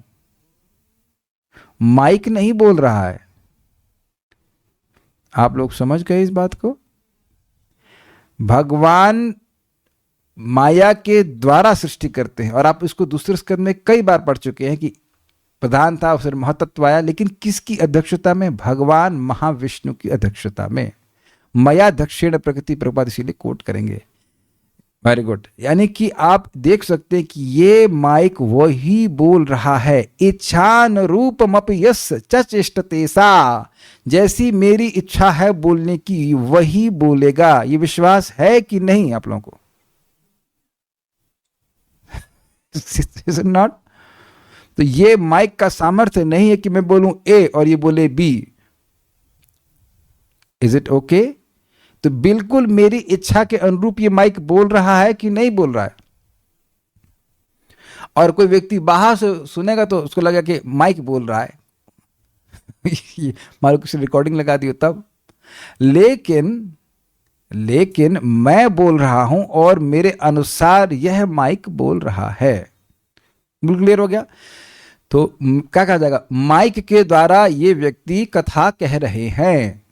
माइक नहीं बोल रहा है। आप लोग समझ गए इस बात को? भगवान माया के द्वारा सृष्टि करते हैं, और आप इसको दूसरे स्कंद में कई बार पढ़ चुके हैं कि प्रधान था, फिर महतत्व आया, लेकिन किसकी अध्यक्षता में? भगवान महाविष्णु की अध्यक्षता में। मया दक्षिण प्रकृति, प्रभुपाद इसीलिए कोट करेंगे। Very good. यानी कि आप देख सकते हैं कि ये माइक वही बोल रहा है। इच्छान रूपमपि यस चेष्टते सा, जैसी मेरी इच्छा है बोलने की वही बोलेगा। ये विश्वास है कि नहीं आप लोगों को? Is it not? तो ये माइक का सामर्थ्य नहीं है कि मैं बोलूं ए और ये बोले बी। Is it okay? तो बिल्कुल मेरी इच्छा के अनुरूप ये माइक बोल रहा है कि नहीं बोल रहा है। और कोई व्यक्ति बाहर से सुनेगा तो उसको लगेगा कि माइक बोल रहा है। मारो किसी रिकॉर्डिंग लगा दी हो तब, लेकिन मैं बोल रहा हूं और मेरे अनुसार यह माइक बोल रहा है। बिल्कुल क्लियर हो गया। तो क्या कहा जाएगा, माइक के द्वारा ये व्यक्ति कथा कह रहे हैं।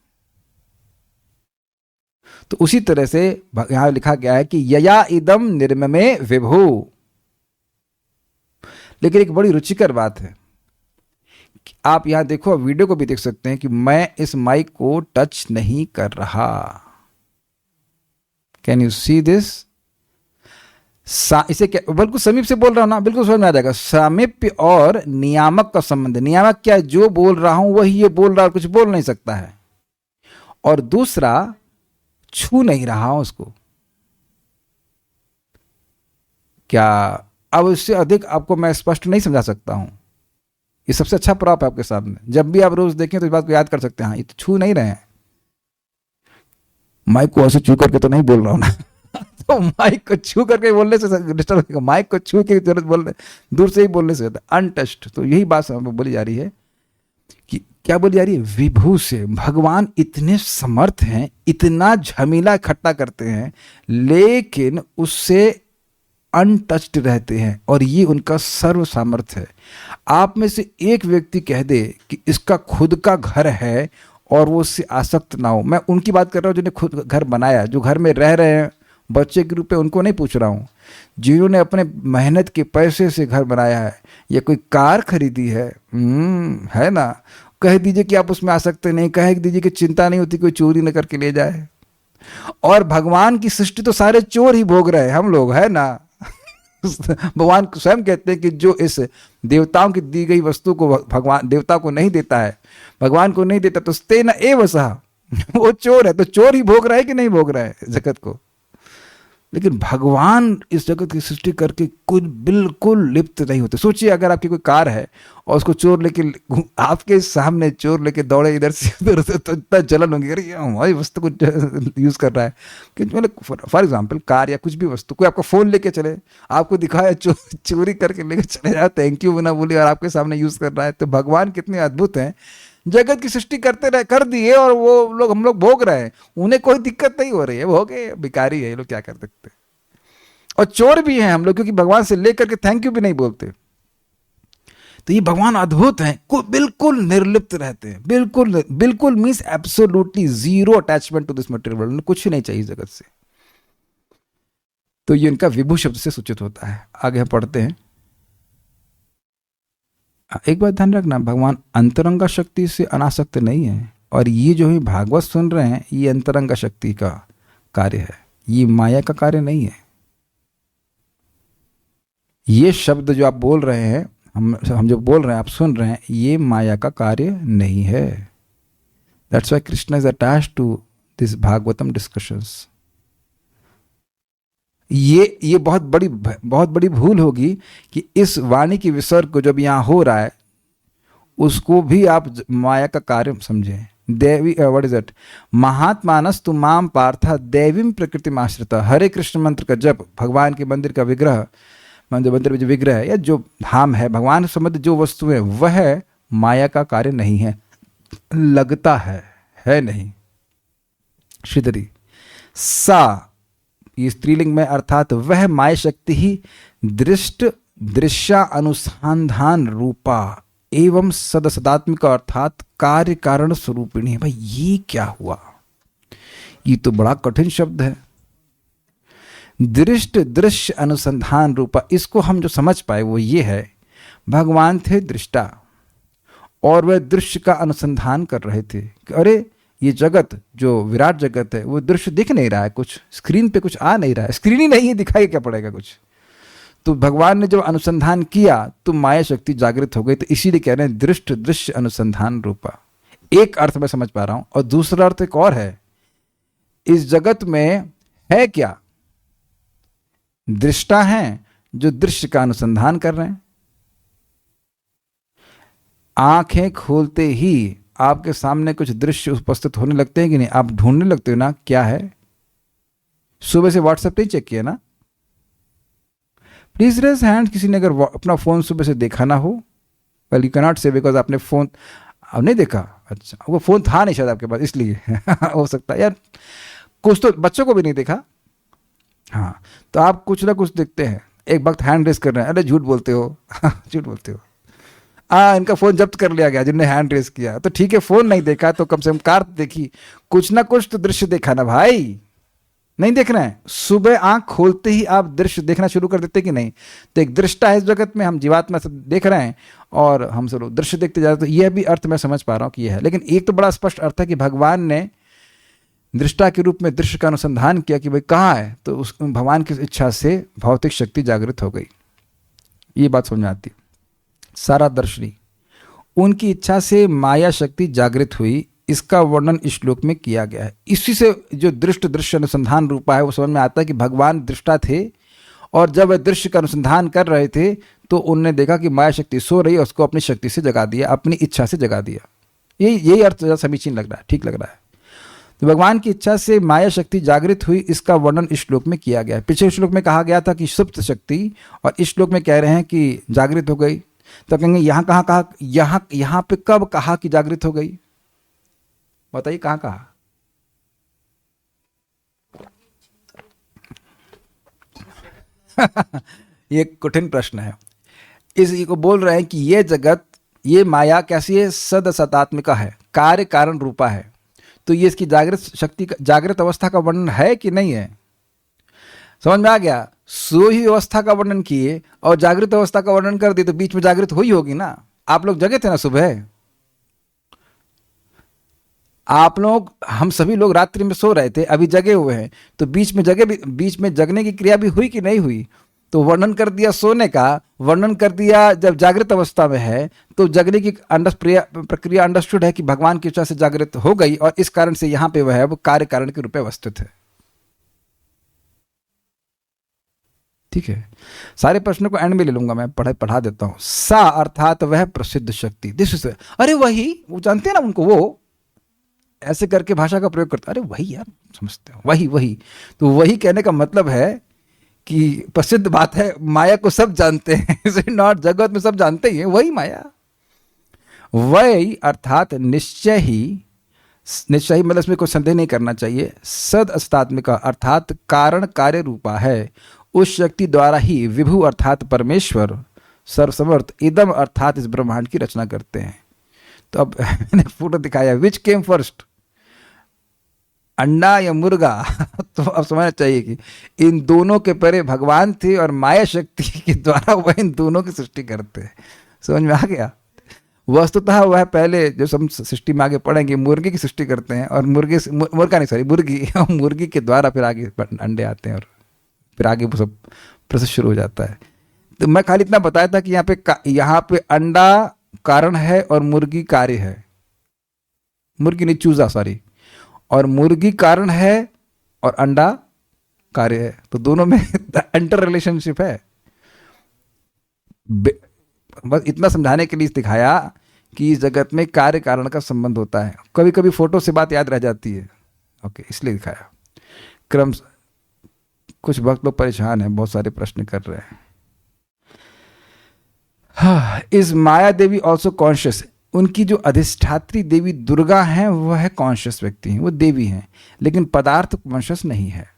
तो उसी तरह से यहां लिखा गया है कि यया इदम निर्ममे विभु। लेकिन एक बड़ी रुचिकर बात है, आप यहां देखो, वीडियो को भी देख सकते हैं कि मैं इस माइक को टच नहीं कर रहा। Can you see this? इसे क्या, बिल्कुल समीप से बोल रहा हूं ना, बिल्कुल समझ में आ जाएगा। सामीप्य और नियामक का संबंध। नियामक क्या है? जो बोल रहा हूं वही ये बोल रहा है, कुछ बोल नहीं सकता है। और दूसरा, छू नहीं रहा हूं उसको। क्या अब इससे अधिक आपको मैं स्पष्ट नहीं समझा सकता हूं। ये सबसे अच्छा प्रॉप है आपके सामने। जब भी आप रोज देखें तो इस बात को याद कर सकते हैं, हाँ ये तो छू नहीं रहे हैं। माइक को ऐसे छू करके तो नहीं बोल रहा हूं ना। तो माइक को छू करके बोलने से डिस्टर्ब होगा। माइक को छू के जरूरत बोलने, दूर से ही बोलने से होता है, अनटच्ड। तो यही बात बोली जा रही है कि क्या बोली जा रही है, विभू से। भगवान इतने समर्थ हैं, इतना झमीला इकट्ठा करते हैं, लेकिन उससे अनटच्ड रहते हैं, और ये उनका सर्व सामर्थ्य है। आप में से एक व्यक्ति कह दे कि इसका खुद का घर है और वो उससे आसक्त ना हो। मैं उनकी बात कर रहा हूँ जिन्हें खुद घर बनाया, जो घर में रह रहे हैं बच्चे के रूप में, उनको नहीं पूछ रहा हूँ। जिन्होंने अपने मेहनत के पैसे से घर बनाया है या कोई कार खरीदी है ना, कह दीजिए कि आप उसमें आ सकते नहीं, कह दीजिए कि चिंता नहीं होती कोई चोरी न करके ले जाए। और भगवान की सृष्टि तो सारे चोर ही भोग रहे हैं हम लोग, है ना। भगवान स्वयं कहते हैं कि जो इस देवताओं की दी गई वस्तु को भगवान देवता को नहीं देता है, भगवान को नहीं देता, तो स्तेन एव सह, वो चोर है। तो चोर ही भोग रहा है कि नहीं भोग रहा है जगत को। लेकिन भगवान इस जगत की सृष्टि करके कुछ बिल्कुल लिप्त नहीं होते। सोचिए अगर आपकी कोई कार है और उसको चोर लेके, आपके सामने चोर लेके दौड़े इधर से उधर से, तो इतना जलन होगी, अरे हमारी वस्तु को यूज कर रहा है। कि मतलब फॉर एग्जाम्पल कार या कुछ भी वस्तु, कोई आपका फोन लेके चले, आपको दिखाया चोरी करके लेके चले जाए, थैंक यू बिना बोले, और आपके सामने यूज कर रहा है। तो भगवान कितने अद्भुत हैं, जगत की सृष्टि करते रहे, कर दिए, और वो लोग, हम लोग भोग रहे हैं, उन्हें कोई दिक्कत नहीं हो रही है। भोगे, भिखारी है ये लोग, क्या कर सकते। और चोर भी हैं हम लोग, क्योंकि भगवान से लेकर के थैंक यू भी नहीं बोलते। तो ये भगवान अद्भुत हैं, को बिल्कुल निर्लिप्त रहते हैं, बिल्कुल means absolutely zero attachment to this material world. कुछ नहीं चाहिए जगत से। तो ये इनका विभू शब्द से सूचित होता है। आगे हम पढ़ते हैं। एक बात ध्यान रखना, भगवान अंतरंगा शक्ति से अनासक्त नहीं है, और ये जो है भागवत सुन रहे हैं, ये अंतरंगा शक्ति का कार्य है, ये माया का कार्य नहीं है। ये शब्द जो आप बोल रहे हैं, हम जो बोल रहे हैं, आप सुन रहे हैं, ये माया का कार्य नहीं है। That's why Krishna is attached to this Bhagavatam discussions. ये बहुत बड़ी भूल होगी कि इस वाणी की विसर्ग को जब यहाँ हो रहा है, उसको भी आप माया का कार्य समझें। देवी व्हाट इज इट, महात्मानस्तु माम पार्था देवीम प्रकृति आश्रिता। हरे कृष्ण मंत्र का जब भगवान के मंदिर का विग्रह, मंदिर में जो विग्रह है या जो धाम है, भगवान संबंध जो वस्तुएं, वह माया का कार्य नहीं है। लगता है नहीं। श्रीधरी सा, ये स्त्रीलिंग में, अर्थात वह माया शक्ति ही दृष्ट दृश्या अनुसंधान रूपा एवं सदात्मिक, अर्थात कार्य कारण स्वरूपिणी है। भाई ये क्या हुआ, ये तो बड़ा कठिन शब्द है। दृष्ट दृश्य अनुसंधान रूपा, इसको हम जो समझ पाए वो ये है, भगवान थे दृष्टा और वह दृश्य का अनुसंधान कर रहे थे कि अरे ये जगत जो विराट जगत है, वो दृश्य दिख नहीं रहा है, कुछ स्क्रीन पे कुछ आ नहीं रहा है, स्क्रीन ही नहीं है, दिखाई क्या पड़ेगा कुछ। तो भगवान ने जब अनुसंधान किया तो माया शक्ति जागृत हो गई। तो इसीलिए कह रहे हैं दृष्ट दृश्य अनुसंधान रूपा। एक अर्थ मैं समझ पा रहा हूं, और दूसरा अर्थ एक और है। इस जगत में है क्या, दृष्टा हैं जो दृश्य का अनुसंधान कर रहे हैं। आंखें खोलते ही आपके सामने कुछ दृश्य उपस्थित होने लगते हैं कि नहीं, आप ढूंढने लगते हो ना क्या है। सुबह से व्हाट्सएप नहीं चेक किया ना, प्लीज रेज हैंड। किसी ने अगर अपना फोन सुबह से देखा ना हो, वेल यू कैन नॉट से बिकॉज आपने फोन नहीं देखा, अच्छा, वो फ़ोन था नहीं शायद आपके पास इसलिए हो सकता है यार, कुछ तो बच्चों को भी नहीं देखा। हाँ, तो आप कुछ ना कुछ देखते हैं। एक वक्त हैंड रेस कर रहे हैं, अरे झूठ बोलते हो झूठ बोलते हो। इनका फ़ोन जब्त कर लिया गया जिनने हैंड रेस किया। तो ठीक है, फ़ोन नहीं देखा तो कम से कम कार तो देखी, कुछ ना कुछ तो दृश्य देखा ना भाई। नहीं देखना है, सुबह आंख खोलते ही आप दृश्य देखना शुरू कर देते कि नहीं। तो एक दृष्टा है इस जगत में, हम जीवात्मा सब देख रहे हैं और हम सब लोग दृश्य देखते जा रहे हैं। तो यह भी अर्थ मैं समझ पा रहा हूँ कि यह है। लेकिन एक तो बड़ा स्पष्ट अर्थ है कि भगवान ने दृष्टा के रूप में दृश्य का अनुसंधान किया कि भाई कहाँ है, तो उस भगवान की इच्छा से भौतिक शक्ति जागृत हो गई। ये बात समझ में आती। सारा दर्शनी उनकी इच्छा से माया शक्ति जागृत हुई, इसका वर्णन इस श्लोक में किया गया है। इसी से जो दृष्ट दृश्य अनुसंधान रूपा है वो समझ में आता है कि भगवान दृष्टा थे और जब वह दृश्य का अनुसंधान कर रहे थे तो उनने देखा कि माया शक्ति सो रही है, उसको अपनी शक्ति से जगा दिया, अपनी इच्छा से जगा दिया। यही अर्थ ज़्यादा समीचीन लग रहा है, ठीक लग रहा है। तो भगवान की इच्छा से माया शक्ति जागृत हुई, इसका वर्णन इस श्लोक में किया गया है। पिछले श्लोक में कहा गया था कि सुप्त शक्ति, और इस श्लोक में कह रहे हैं कि जागृत हो गई। तो कहेंगे यहाँ कहाँ कहा, यहाँ पे कब कहा कि जागृत हो गई? बताइए कहाँ कहा? ये कठिन प्रश्न है। इसी को बोल रहे हैं कि ये जगत, ये माया कैसी है? सद सतात्मिका है, कार्य कारण रूपा है। तो ये इसकी जागृत शक्ति, जागृत अवस्था का वर्णन है कि नहीं है? समझ में आ गया? सोई अवस्था का वर्णन किए और जागृत अवस्था का वर्णन कर दिए तो बीच में जागृत हुई होगी ना। आप लोग जगे थे ना सुबह, आप लोग, हम सभी लोग रात्रि में सो रहे थे, अभी जगे हुए हैं, तो बीच में बीच में जगने की क्रिया भी हुई कि नहीं हुई? तो वर्णन कर दिया सोने का, वर्णन कर दिया जब जागृत अवस्था में है, तो जगने की प्रक्रिया अंडरस्टूड है कि भगवान की इच्छा से जागृत हो गई और इस कारण से यहाँ पे वह है वो कार्य कारण के रूप में अवस्थित है। ठीक है, सारे प्रश्नों को एंड में ले लूंगा मैं, पढ़ा देता हूं। सा अर्थात वह प्रसिद्ध शक्ति, दिस इज, अरे वही, वो जानते हैं ना उनको, वो ऐसे करके भाषा का प्रयोग करता, अरे वही यार, समझते हो, वही। तो वही कहने का मतलब है कि प्रसिद्ध बात है, माया को सब जानते हैं, नॉट जगत में सब जानते ही हैं, वही माया। वही अर्थात निश्चय ही मतलब इसमें कोई संदेह नहीं करना चाहिए। सद अस्तात्मिका अर्थात कारण कार्य रूपा है, उस शक्ति द्वारा ही विभु अर्थात परमेश्वर सर्वसमर्थ इदम अर्थात इस ब्रह्मांड की रचना करते हैं। तो अब मैंने फोटो दिखाया, विच केम फर्स्ट, अंडा या मुर्गा? तो अब समझना चाहिए कि इन दोनों के परे भगवान थे और माया शक्ति के द्वारा वह इन दोनों की सृष्टि करते हैं। समझ में आ गया? वस्तुतः वह पहले, जो हम सृष्टि में आगे पढ़ेंगे, मुर्गी की सृष्टि करते हैं और मुर्गी के द्वारा फिर आगे अंडे आते हैं और फिर आगे वो सब प्रोसेस शुरू हो जाता है। तो मैं खाली इतना बताया था कि यहाँ पे अंडा कारण है और मुर्गी कार्य है, मुर्गी नहीं, चूजा, सॉरी, और मुर्गी कारण है और अंडा कार्य है। तो दोनों में इंटर रिलेशनशिप है। बस इतना समझाने के लिए दिखाया कि इस जगत में कार्य कारण का संबंध होता है। कभी कभी फोटो से बात याद रह जाती है, ओके, इसलिए दिखाया। क्रम, कुछ वक्त लोग परेशान हैं, बहुत सारे प्रश्न कर रहे हैं। इस माया देवी ऑल्सो कॉन्शियस, उनकी जो अधिष्ठात्री देवी दुर्गा हैं वह है कॉन्शियस व्यक्ति हैं, वो देवी हैं, लेकिन पदार्थ कॉन्शियस नहीं है।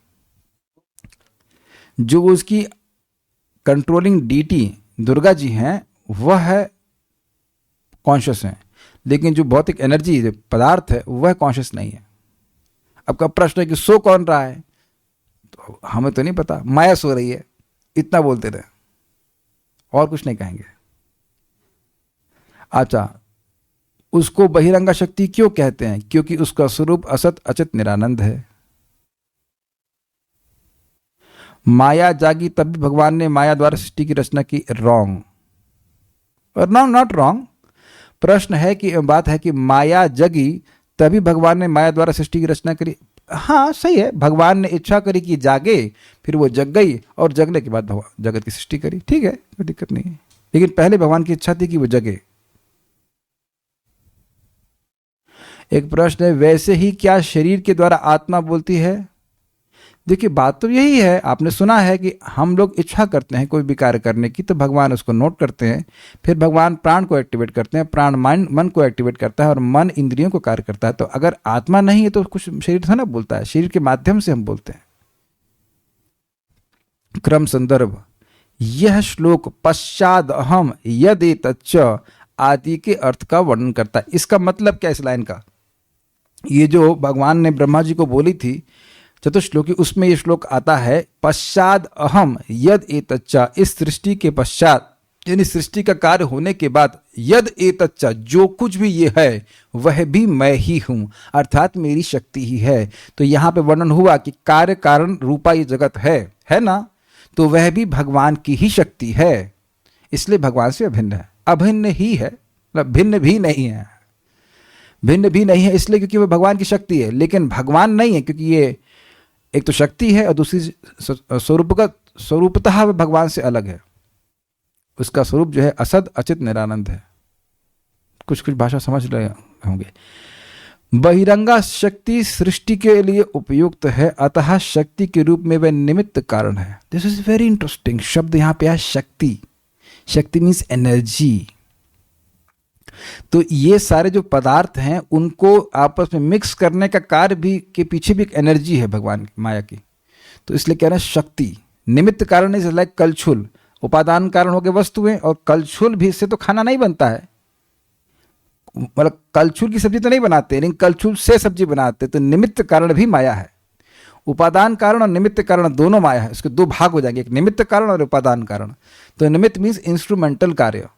जो उसकी कंट्रोलिंग डीटी दुर्गा जी हैं वह है कॉन्शियस हैं, लेकिन जो भौतिक एनर्जी, जो पदार्थ है, वह कॉन्शियस नहीं है। अब का प्रश्न है कि सो कौन रहा है? तो हमें तो नहीं पता, माया सो रही है, इतना बोलते रहे, और कुछ नहीं कहेंगे। अच्छा, उसको बहिरंगा शक्ति क्यों कहते हैं? क्योंकि उसका स्वरूप असत अचित निरानंद है। माया जागी तब भी भगवान ने माया द्वारा सृष्टि की रचना की, रॉन्ग, और नॉट रॉन्ग। प्रश्न है कि बात है कि माया जगी तभी भगवान ने माया द्वारा सृष्टि की रचना करी। हाँ सही है, भगवान ने इच्छा करी कि जागे, फिर वो जग गई और जगने के बाद भगवान जगत की सृष्टि करी, ठीक है, कोई दिक्कत नहीं है। लेकिन पहले भगवान की इच्छा थी कि वो जगे। एक प्रश्न है, वैसे ही क्या शरीर के द्वारा आत्मा बोलती है? देखिए बात तो यही है, आपने सुना है कि हम लोग इच्छा करते हैं कोई भी कार्य करने की, तो भगवान उसको नोट करते हैं, फिर भगवान प्राण को एक्टिवेट करते हैं, प्राण मन को एक्टिवेट करता है और मन इंद्रियों को कार्य करता है। तो अगर आत्मा नहीं है तो कुछ शरीर था ना बोलता है, शरीर के माध्यम से हम बोलते हैं। क्रम संदर्भ, यह श्लोक पश्चाद अहम यदेतच्च आदि के अर्थ का वर्णन करता है। इसका मतलब क्या इस लाइन का? ये जो भगवान ने ब्रह्मा जी को बोली थी चतुश्लोकी, उसमें ये श्लोक आता है पश्चाद अहम यद एतच्चा, इस सृष्टि के पश्चात यानी सृष्टि का कार्य होने के बाद, यद एतच्चा जो कुछ भी ये है वह भी मैं ही हूं, अर्थात मेरी शक्ति ही है। तो यहां पे वर्णन हुआ कि कार्य कारण रूपा ये जगत है ना, तो वह भी भगवान की ही शक्ति है, इसलिए भगवान से अभिन्न है। अभिन्न ही है, मतलब भिन्न भी नहीं है, भिन्न भी नहीं है इसलिए क्योंकि वह भगवान की शक्ति है, लेकिन भगवान नहीं है क्योंकि ये एक तो शक्ति है और दूसरी स्वरूपतः वह भगवान से अलग है। उसका स्वरूप जो है असद अचित निरानंद है। कुछ कुछ भाषा समझ रहे होंगे। बहिरंगा शक्ति सृष्टि के लिए उपयुक्त है, अतः शक्ति के रूप में वह निमित्त कारण है। दिस इज वेरी इंटरेस्टिंग शब्द यहाँ पे है शक्ति। शक्ति मीन्स एनर्जी। तो ये सारे जो पदार्थ हैं उनको आपस में मिक्स करने का कार्य भी के पीछे भी एक एनर्जी है भगवान माया की। तो इसलिए कह रहे हैं शक्ति निमित्त कारण इज लाइक कलछुल, उपादान कारण हो गए वस्तुएं, और कलछुल भी इससे तो खाना नहीं बनता है, मतलब कलछुल की सब्जी तो नहीं बनाते, लेकिन कलछुल से सब्जी बनाते। तो निमित्त कारण भी माया है। उपादान कारण और निमित्त कारण दोनों माया है। उसके दो भाग हो जाएंगे, एक निमित्त कारण और उपादान कारण। तो निमित्त मीन्स इंस्ट्रूमेंटल कार्य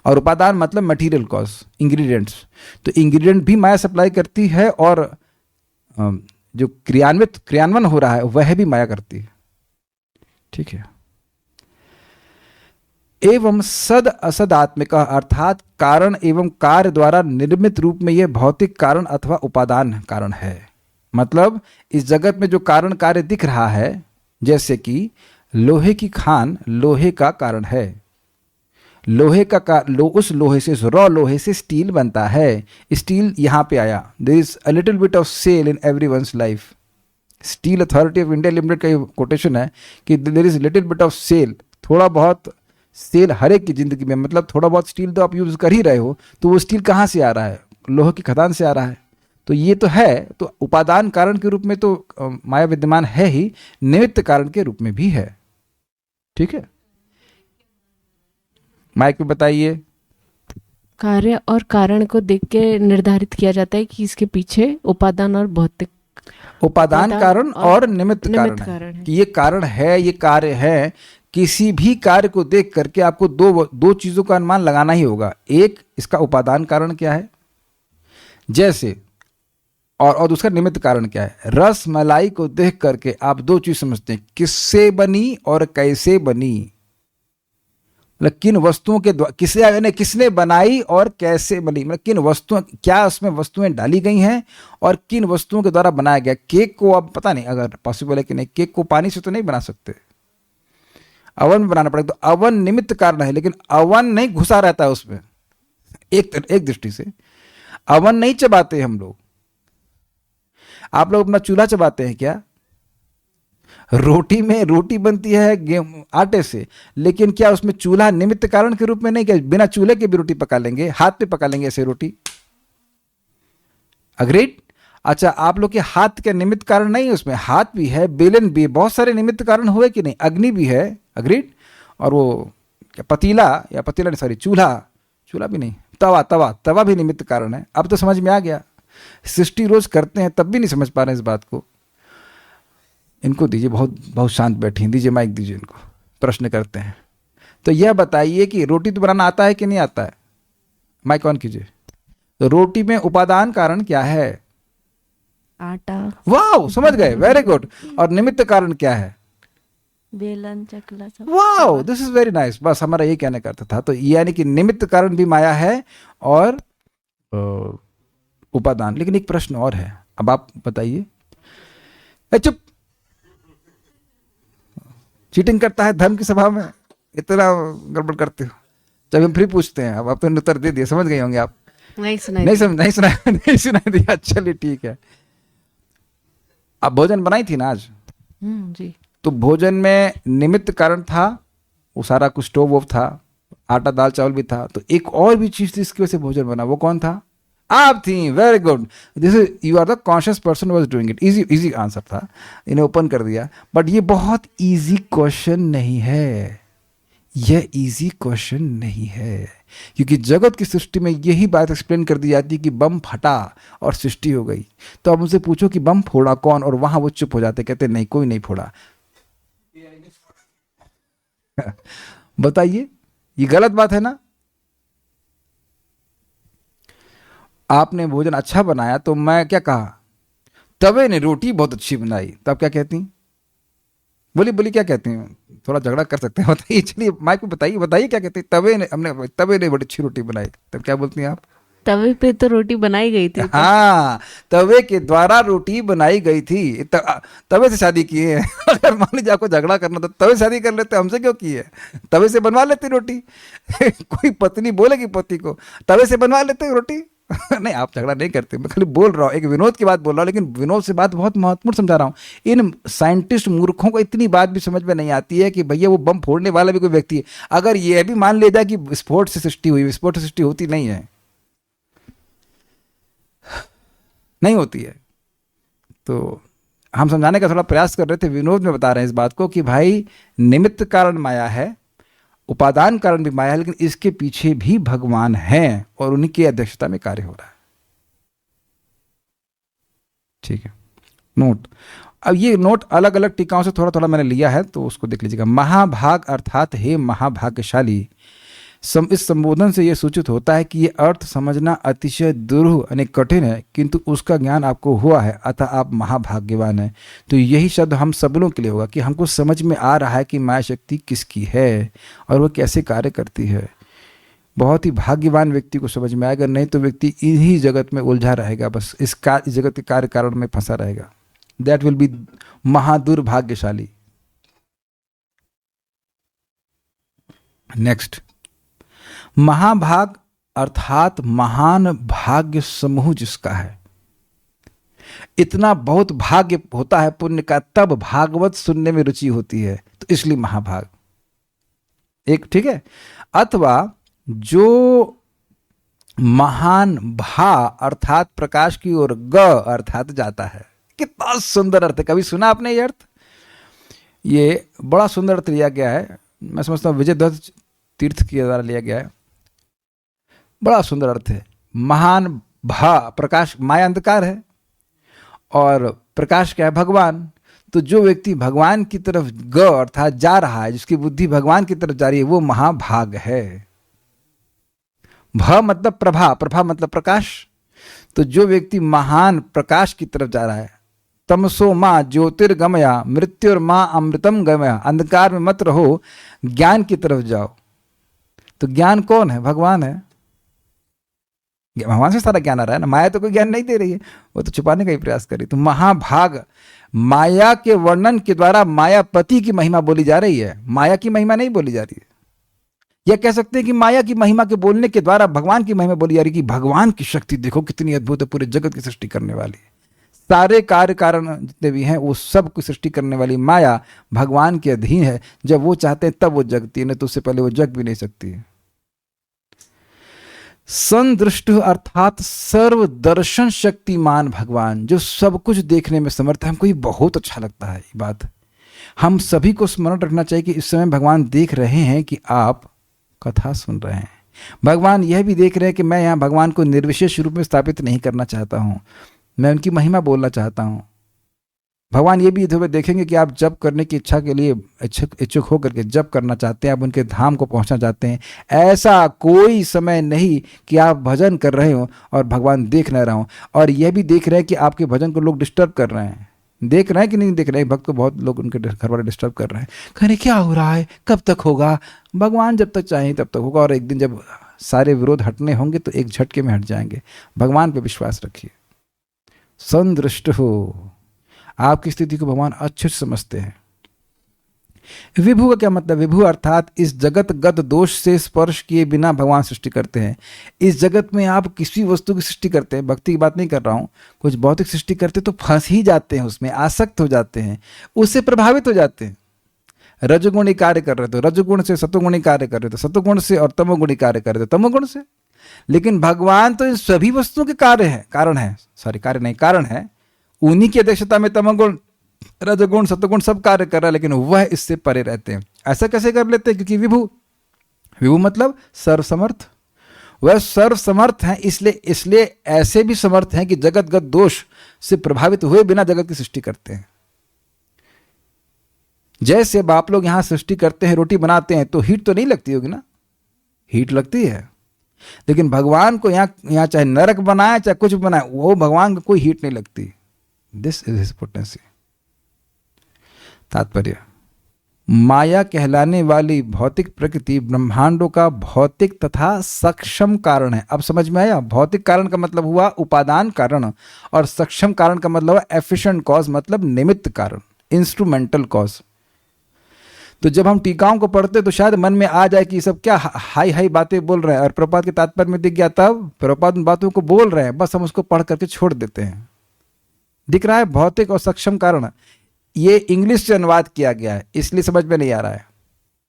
और उपादान मतलब मटेरियल कॉज, इंग्रेडिएंट्स। तो इंग्रेडिएंट भी माया सप्लाई करती है और जो क्रियान्वयन हो रहा है वह भी माया करती है। ठीक है। एवं सद असद आत्मिका, अर्थात कारण एवं कार्य द्वारा निर्मित रूप में यह भौतिक कारण अथवा उपादान कारण है। मतलब इस जगत में जो कारण कार्य दिख रहा है, जैसे कि लोहे की खान लोहे का कारण है, लोहे का उस लोहे से, रॉ लोहे से स्टील बनता है। स्टील यहां पे आया। There is a little bit of SAIL in everyone's life. Steel Authority of India Limited का कोटेशन है कि there is little bit of SAIL, थोड़ा बहुत सेल हर एक की जिंदगी में, मतलब थोड़ा बहुत स्टील तो आप यूज कर ही रहे हो। तो वो स्टील कहाँ से आ रहा है? लोहे की खदान से आ रहा है। तो ये तो है, तो उपादान कारण के रूप में तो माया विद्यमान है ही, निमित्त कारण के रूप में भी है। ठीक है, माइक पे बताइए। कार्य और कारण को देख के निर्धारित किया जाता है कि इसके पीछे उपादान और भौतिक, उपादान कारण और निमित्त कारण है कि ये कारण है, ये कार्य है। किसी भी कार्य को देख करके आपको दो चीजों का अनुमान लगाना ही होगा। एक, इसका उपादान कारण क्या है, जैसे, और दूसरा निमित्त कारण क्या है। रस मलाई को देख करके आप दो चीज समझते हैं, किससे बनी और कैसे बनी, मतलब किन वस्तुओं के द्वारा, किसने बनाई और कैसे बनी, मतलब किन वस्तुओं, क्या उसमें वस्तुएं डाली गई हैं और किन वस्तुओं के द्वारा बनाया गया। केक को अब पता नहीं अगर पॉसिबल है कि नहीं, केक को पानी से तो नहीं बना सकते, अवन में बनाना पड़ेगा। तो अवन निमित्त कारण है, लेकिन अवन नहीं घुसा रहता है उसमें। एक दृष्टि से अवन नहीं चबाते हम लोग। आप लोग अपना चूल्हा चबाते हैं क्या? रोटी में रोटी बनती है गेहूं आटे से, लेकिन क्या उसमें चूल्हा निमित्त कारण के रूप में नहीं? क्या बिना चूल्हे के भी रोटी पका लेंगे, हाथ पे पका लेंगे ऐसे रोटी? अग्रीड? अच्छा, आप लोग के हाथ के निमित्त कारण नहीं है उसमें, हाथ भी है, बेलन भी है, बहुत सारे निमित्त कारण हुए कि नहीं, अग्नि भी है। अग्रीड? और वो क्या पतीला नहीं, सॉरी, चूल्हा भी नहीं, तवा भी निमित्त कारण है। अब तो समझ में आ गया। सृष्टि रोज करते हैं तब भी नहीं समझ पा रहे इस बात को। इनको दीजिए, बहुत शांत बैठी, दीजिए माइक दीजिए इनको, प्रश्न करते हैं। तो यह बताइए कि रोटी तो बनाना आता है कि नहीं आता है? माइक ऑन कीजिए। तो रोटी में उपादान कारण क्या है? आटा। वाह, समझ गए, वेरी गुड। और निमित्त कारण क्या है? बेलन, चकला, सब। वाह, दिस इज वेरी नाइस। बस हमारा ये कहने का था। तो यानी कि निमित्त कारण भी माया है और उपादान। लेकिन एक प्रश्न और है, अब आप बताइए। चुप, चीटिंग करता है धर्म की सभा में, इतना गड़बड़ करते हो। जब हम फिर पूछते हैं, अब आप तो उत्तर दे दिए, समझ गए होंगे आप। नहीं सुना दिया। चलिए ठीक है। अब भोजन बनाई थी ना आज, जी। तो भोजन में निमित्त कारण था, वो सारा कुछ स्टोव वोव था, आटा दाल चावल भी था, तो एक और भी चीज थी इसकी वजह से भोजन बना, वो कौन था? आप थी। Very good, this is, you are the conscious person was doing it. Easy easy answer था, इन्हें ओपन कर दिया। बट ये बहुत इजी क्वेश्चन नहीं है, यह इजी क्वेश्चन नहीं है, क्योंकि जगत की सृष्टि में यही बात एक्सप्लेन कर दी जाती है कि बम फटा और सृष्टि हो गई। तो अब उनसे पूछो कि बम फोड़ा कौन, और वहां वो चुप हो जाते, कहते नहीं कोई नहीं फोड़ा। बताइए, ये गलत बात है ना? आपने भोजन अच्छा बनाया तो मैं क्या कहा? तवे ने रोटी बहुत अच्छी बनाई, तब क्या कहती? बोली बोली क्या कहती हैं? थोड़ा झगड़ा कर सकते हैं, बताइए, चलिए माइक पे बताइए, बताइए क्या कहती? तवे ने बड़ी अच्छी रोटी बनाई, तब क्या बोलती हैं आप? तवे पे तो रोटी बनाई गई थी। हाँ, तवे के द्वारा रोटी बनाई गई थी। तवे से शादी की है। अगर मान लीजिए आपको झगड़ा करना तो तवे से शादी कर लेते, हमसे क्यों की है? तवे से बनवा लेती रोटी। कोई पत्नी बोलेगी पति को, तवे से बनवा लेते रोटी। नहीं, आप झगड़ा नहीं करते, मैं खाली बोल रहा हूँ, एक विनोद की बात बोल रहा हूँ, लेकिन विनोद से बात बहुत महत्वपूर्ण समझा रहा हूँ। इन साइंटिस्ट मूर्खों को इतनी बात भी समझ में नहीं आती है कि भैया वो बम फोड़ने वाला भी कोई व्यक्ति है। अगर ये भी मान लिया जाए कि विस्फोट से सृष्टि हुई, विस्फोट से सृष्टि होती नहीं है, नहीं होती है। तो हम समझाने का थोड़ा प्रयास कर रहे थे, विनोद में बता रहे हैं इस बात को कि भाई निमित्त कारण माया है, उपादान कारण भी माया है, लेकिन इसके पीछे भी भगवान हैं और उन्हीं की अध्यक्षता में कार्य हो रहा है। ठीक है, नोट। अब ये नोट अलग अलग टीकाओं से थोड़ा थोड़ा मैंने लिया है, तो उसको देख लीजिएगा। महाभाग अर्थात हे महाभाग्यशाली, इस संबोधन से यह सूचित होता है कि यह अर्थ समझना अतिशय दुरूह यानी कठिन है, किंतु उसका ज्ञान आपको हुआ है, अतः आप महाभाग्यवान हैं। तो यही शब्द हम सब लोगों के लिए होगा कि हमको समझ में आ रहा है कि माया शक्ति किसकी है और वह कैसे कार्य करती है। बहुत ही भाग्यवान व्यक्ति को समझ में आएगा, नहीं तो व्यक्ति इन्हीं जगत में उलझा रहेगा, बस इस जगत के कार्य कारण में फंसा रहेगा। दैट विल बी महादुर्भाग्यशाली। नेक्स्ट, महाभाग अर्थात महान भाग्य समूह जिसका है, इतना बहुत भाग्य होता है पुण्य का, तब भागवत सुनने में रुचि होती है, तो इसलिए महाभाग एक। ठीक है, अथवा जो महान भा अर्थात प्रकाश की ओर ग अर्थात जाता है। कितना सुंदर अर्थ है, कभी सुना आपने ये अर्थ? ये बड़ा सुंदर अर्थ लिया गया है, मैं समझता हूँ विजय दत्त तीर्थ के द्वारा लिया गया है। बड़ा सुंदर अर्थ है। महान भा, प्रकाश, माया अंधकार है और प्रकाश क्या है? भगवान। तो जो व्यक्ति भगवान की तरफ ग अर्थात जा रहा है, जिसकी बुद्धि भगवान की तरफ जा रही है, वो महाभाग है। भ मतलब प्रभा, प्रभा मतलब प्रकाश। तो जो व्यक्ति महान प्रकाश की तरफ जा रहा है, तमसो माँ ज्योतिर्गमया मृत्युर्माँ अमृतम गमया, अंधकार में मत रहो, ज्ञान की तरफ जाओ। तो ज्ञान कौन है? भगवान है। भगवान से सारा ज्ञान आ रहा है ना, माया तो कोई ज्ञान नहीं दे रही है, वो तो छुपाने का ही प्रयास कर रही। तो महाभाग, माया के वर्णन के द्वारा मायापति की महिमा बोली जा रही है, माया की महिमा नहीं बोली जा रही है। यह कह सकते हैं कि माया की महिमा के बोलने के द्वारा भगवान की महिमा बोली जा रही है कि भगवान की शक्ति देखो कितनी अद्भुत है, पूरे जगत की सृष्टि करने वाली है। सारे कार्य कारण जितने भी हैं वो सब की सृष्टि करने वाली माया भगवान के अधीन है। जब वो चाहते हैं तब वो जगती है, नहीं तो उससे पहले वो जग भी नहीं सकती है। संदृष्ट अर्थात सर्वदर्शन शक्तिमान भगवान, जो सब कुछ देखने में समर्थ है। हमको ये बहुत अच्छा लगता है ये बात। हम सभी को स्मरण रखना चाहिए कि इस समय भगवान देख रहे हैं कि आप कथा सुन रहे हैं। भगवान यह भी देख रहे हैं कि मैं यहाँ भगवान को निर्विशेष रूप में स्थापित नहीं करना चाहता हूँ, मैं उनकी महिमा बोलना चाहता हूँ। भगवान ये भी देखेंगे कि आप जप करने की इच्छा के लिए इच्छुक होकर के जप करना चाहते हैं, आप उनके धाम को पहुंचना चाहते हैं। ऐसा कोई समय नहीं कि आप भजन कर रहे हो और भगवान देख न रहा हो। और यह भी देख रहे हैं कि आपके भजन को लोग डिस्टर्ब कर रहे हैं। देख रहे हैं कि नहीं देख रहे हैं? भक्त को बहुत लोग उनके घर वाले डिस्टर्ब कर रहे हैं, कह रहे क्या हो रहा है, कब तक होगा? भगवान जब तक चाहें तब तक होगा, और एक दिन जब सारे विरोध हटने होंगे तो एक झटके में हट जाएंगे। भगवान पे विश्वास रखिए। संदृष्ट हो, आपकी स्थिति को भगवान अच्छे से समझते हैं। विभु का क्या मतलब? विभु अर्थात इस जगतगत दोष से स्पर्श किए बिना भगवान सृष्टि करते हैं। इस जगत में आप किसी वस्तु की सृष्टि करते हैं, भक्ति की बात नहीं कर रहा हूं, कुछ भौतिक सृष्टि करते तो फंस ही जाते हैं, उसमें आसक्त हो जाते हैं, उससे प्रभावित हो जाते हैं। रजोगुणी कार्य कर रहे थे, रजोगुण से सतोगुणी कार्य कर रहे थे, सतोगुण से और तमोगुणी कार्य कर रहे थे, तमोगुण से। लेकिन भगवान तो इन सभी वस्तुओं के कार्य है, कारण है, सॉरी कार्य नहीं, कारण है। उन्हीं की अध्यक्षता में तमोगुण, रजगुण, सतगुण सब कार्य कर रहा है, लेकिन वह इससे परे रहते हैं। ऐसा कैसे कर लेते हैं? क्योंकि विभु, विभु मतलब सर्वसमर्थ, वह सर्वसमर्थ हैं, इसलिए ऐसे भी समर्थ हैं कि जगतगत दोष से प्रभावित हुए बिना जगत की सृष्टि करते हैं। जैसे अब आप लोग यहां सृष्टि करते हैं, रोटी बनाते हैं, तो हीट तो नहीं लगती होगी ना? हीट लगती है। लेकिन भगवान को यहां चाहे नरक बनाए चाहे कुछ बनाए, वो भगवान को कोई हीट नहीं लगती। This is his potency. तात्पर्य, माया कहलाने वाली भौतिक प्रकृति ब्रह्मांडों का भौतिक तथा सक्षम कारण है। अब समझ में आया? भौतिक कारण का मतलब हुआ उपादान कारण, और सक्षम कारण का मतलब है एफिशिएंट कॉज, मतलब निमित्त कारण, इंस्ट्रूमेंटल कॉज। तो जब हम टीकाओं को पढ़ते तो शायद मन में आ जाए कि सब क्या हाई हाई बातें बोल रहे हैं, और प्रभुपाद के तात्पर्य में दिख गया, तब प्रभुपाद उन बातों को बोल रहे हैं, बस हम उसको पढ़ करके छोड़ देते हैं। दिख रहा है भौतिक और सक्षम कारण, ये इंग्लिश से अनुवाद किया गया है, इसलिए समझ में नहीं आ रहा है।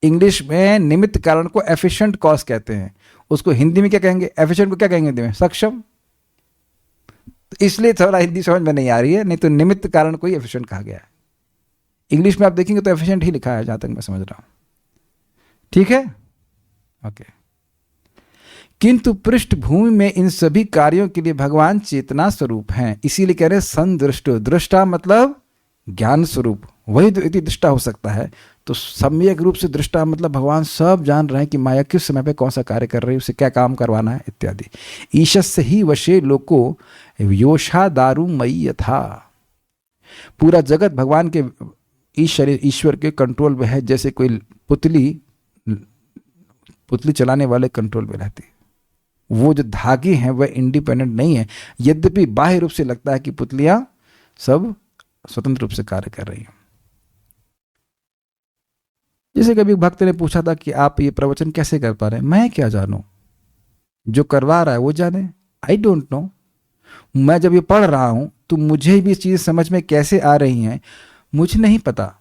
इंग्लिश में निमित्त कारण को एफिशिएंट कॉज कहते हैं, उसको हिंदी में क्या कहेंगे? एफिशिएंट को क्या कहेंगे हिंदी में? सक्षम। इसलिए थोड़ा हिंदी समझ में नहीं आ रही है, नहीं तो निमित्त कारण को ही एफिशिएंट कहा गया है। इंग्लिश में आप देखेंगे तो एफिशिएंट ही लिखा है, जहां तक मैं समझ रहा हूं। ठीक है, ओके। किंतु पृष्ठभूमि में इन सभी कार्यों के लिए भगवान चेतना स्वरूप हैं, इसीलिए कह रहे हैं संदृष्टो। दृष्टा मतलब ज्ञान स्वरूप, वही तो इति दृष्टा हो सकता है। तो सम्यक रूप से दृष्टा मतलब भगवान सब जान रहे हैं कि माया किस समय पे कौन सा कार्य कर रही है, उसे क्या काम करवाना है इत्यादि। ईशस्य ही वशे लोको योषा दारू मई यथा। पूरा जगत भगवान के ईश्वर के कंट्रोल में है, जैसे कोई पुतली चलाने वाले कंट्रोल में रहती है। वो जो धागे हैं वह इंडिपेंडेंट नहीं है, यद्यपि बाह्य रूप से लगता है कि पुतलियां सब स्वतंत्र रूप से कार्य कर रही हैं। जैसे कभी भक्त ने पूछा था कि आप ये प्रवचन कैसे कर पा रहे हैं? मैं क्या जानूं, जो करवा रहा है वो जाने। I don't know. मैं जब ये पढ़ रहा हूं तो मुझे भी चीज समझ में कैसे आ रही हैं मुझे नहीं पता,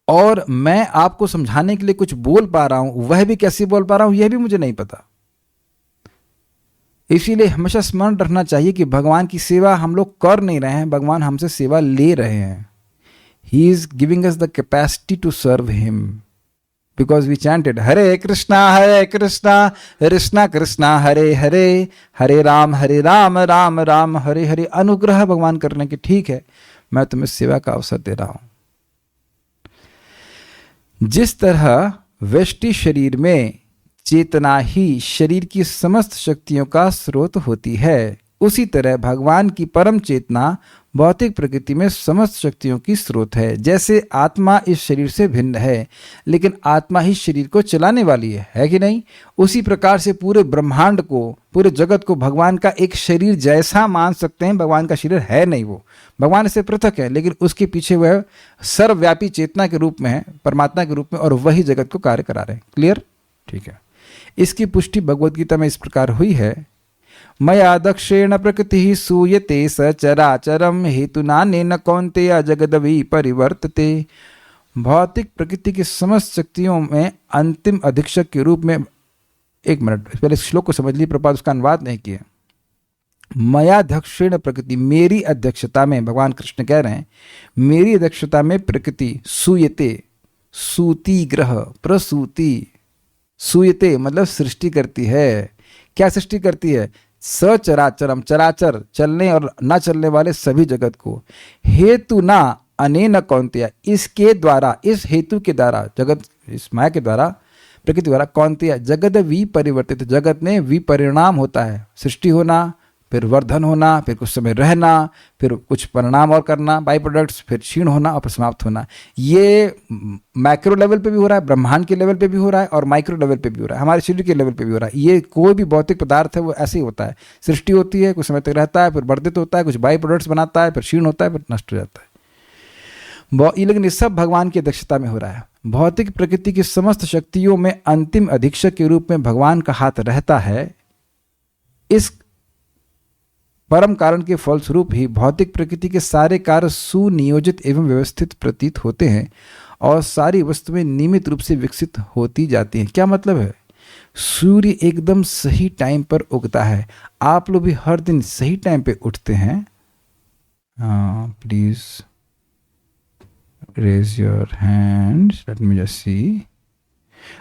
और मैं आपको समझाने के लिए कुछ बोल पा रहा हूं, वह भी कैसे बोल पा रहा हूं यह भी मुझे नहीं पता। इसीलिए हमेशा स्मरण रखना चाहिए कि भगवान की सेवा हम लोग कर नहीं रहे हैं, भगवान हमसे सेवा ले रहे हैं। He is giving us the capacity to serve him because we chanted हरे कृष्णा कृष्णा कृष्णा हरे हरे, हरे राम राम राम हरे हरे। अनुग्रह भगवान करने के, ठीक है मैं तुम्हें सेवा का अवसर दे रहा हूं। जिस तरह व्यष्टि शरीर में चेतना ही शरीर की समस्त शक्तियों का स्रोत होती है, उसी तरह भगवान की परम चेतना भौतिक प्रकृति में समस्त शक्तियों की स्रोत है। जैसे आत्मा इस शरीर से भिन्न है, लेकिन आत्मा ही शरीर को चलाने वाली है कि नहीं? उसी प्रकार से पूरे ब्रह्मांड को, पूरे जगत को भगवान का एक शरीर जैसा मान सकते हैं। भगवान का शरीर है नहीं, वो भगवान से पृथक है, लेकिन उसके पीछे वह सर्वव्यापी चेतना के रूप में है, परमात्मा के रूप में, और वही जगत को कार्य करा रहे हैं। क्लियर? ठीक है। इसकी पुष्टि भगवद गीता में इस प्रकार हुई है, मया दक्षेण प्रकृति सूयते सचराचरम हेतुना न कौन्तेय जगदवि परिवर्तते। भौतिक प्रकृति की समस्त शक्तियों में अंतिम अधीक्षक के रूप में, एक मिनट पहले श्लोक को समझ लीजिए, प्रपात उसका अनुवाद नहीं किया। मया दक्षेण प्रकृति, मेरी अध्यक्षता में, भगवान कृष्ण कह रहे हैं मेरी अध्यक्षता में प्रकृति सूयते, सूती ग्रह, प्रसूति, सूयते मतलब सृष्टि करती है। क्या सृष्टि करती है? सचराचरम, चराचर चलने और न चलने वाले सभी जगत को, हेतु ना अनेन कौन्तेय, इसके द्वारा, इस हेतु के द्वारा, जगत इस माया के द्वारा, प्रकृति द्वारा, कौन्तेय जगत विपरिवर्तित, जगत में विपरिणाम होता है, सृष्टि होना, फिर वर्धन होना, फिर कुछ समय रहना, फिर कुछ परिणाम और करना, बाई प्रोडक्ट्स, फिर क्षीण होना और फिर समाप्त होना। ये मैक्रो लेवल पे भी हो रहा है, ब्रह्मांड के लेवल पे भी हो रहा है, और माइक्रो लेवल पे भी हो रहा है, हमारे शरीर के लेवल पे भी हो रहा है। ये कोई भी भौतिक पदार्थ है वो ऐसे ही होता है, सृष्टि होती है, कुछ समय तक रहता है, फिर वर्धित होता है, कुछ बाई प्रोडक्ट्स बनाता है, फिर क्षीण होता है, फिर नष्ट हो जाता है। ये लेकिन ये सब भगवान की अध्यक्षता में हो रहा है। भौतिक प्रकृति की समस्त शक्तियों में अंतिम अधीक्षक के रूप में भगवान का हाथ रहता है। इस परम कारण के फलस्वरूप ही भौतिक प्रकृति के सारे कार्य सुनियोजित एवं व्यवस्थित प्रतीत होते हैं और सारी वस्तुएं नियमित रूप से विकसित होती जाती हैं। क्या मतलब है? सूर्य एकदम सही टाइम पर उगता है। आप लोग भी हर दिन सही टाइम पे उठते हैं? हाँ, please raise your hand, let me just see.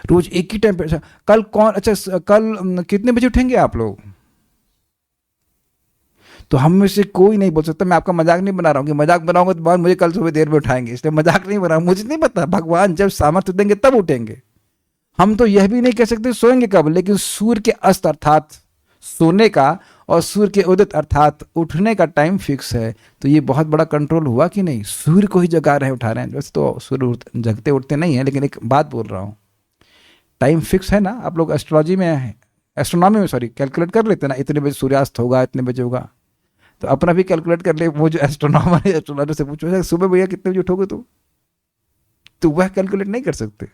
रोज एक ही टाइम पे? अच्छा, कल कौन, अच्छा कल कितने बजे उठेंगे आप लोग? तो हम में से कोई नहीं बोल सकता। मैं आपका मजाक नहीं बना रहा हूँ कि मजाक बनाऊंगा तो भगवान मुझे कल सुबह देर में उठाएंगे, इसलिए मजाक नहीं बना रहा हूं। मुझे नहीं पता, भगवान जब सामर्थ्य देंगे तब उठेंगे। हम तो यह भी नहीं कह सकते सोएंगे कब, लेकिन सूर्य के अस्त अर्थात सोने का और सूर्य के उदित अर्थात उठने का टाइम फिक्स है। तो ये बहुत बड़ा कंट्रोल हुआ कि नहीं? सूर्य को ही जगा रहे हैं, उठा रहे हैं। वैसे तो सूर्य जगते उठते नहीं है, लेकिन एक बात बोल रहा हूँ, टाइम फिक्स है ना। आप लोग एस्ट्रोलॉजी में, एस्ट्रोनॉमी में सॉरी, कैलकुलेट कर लेते ना, इतने बजे सूर्यास्त होगा, इतने बजे होगा। तो अपना भी कैलकुलेट कर ले। वो जो एस्ट्रोनॉमर है, एस्ट्रोनॉमर से पूछो सुबह भैया कितने बजे उठोगे तुम, तो वह कैलकुलेट नहीं कर सकते।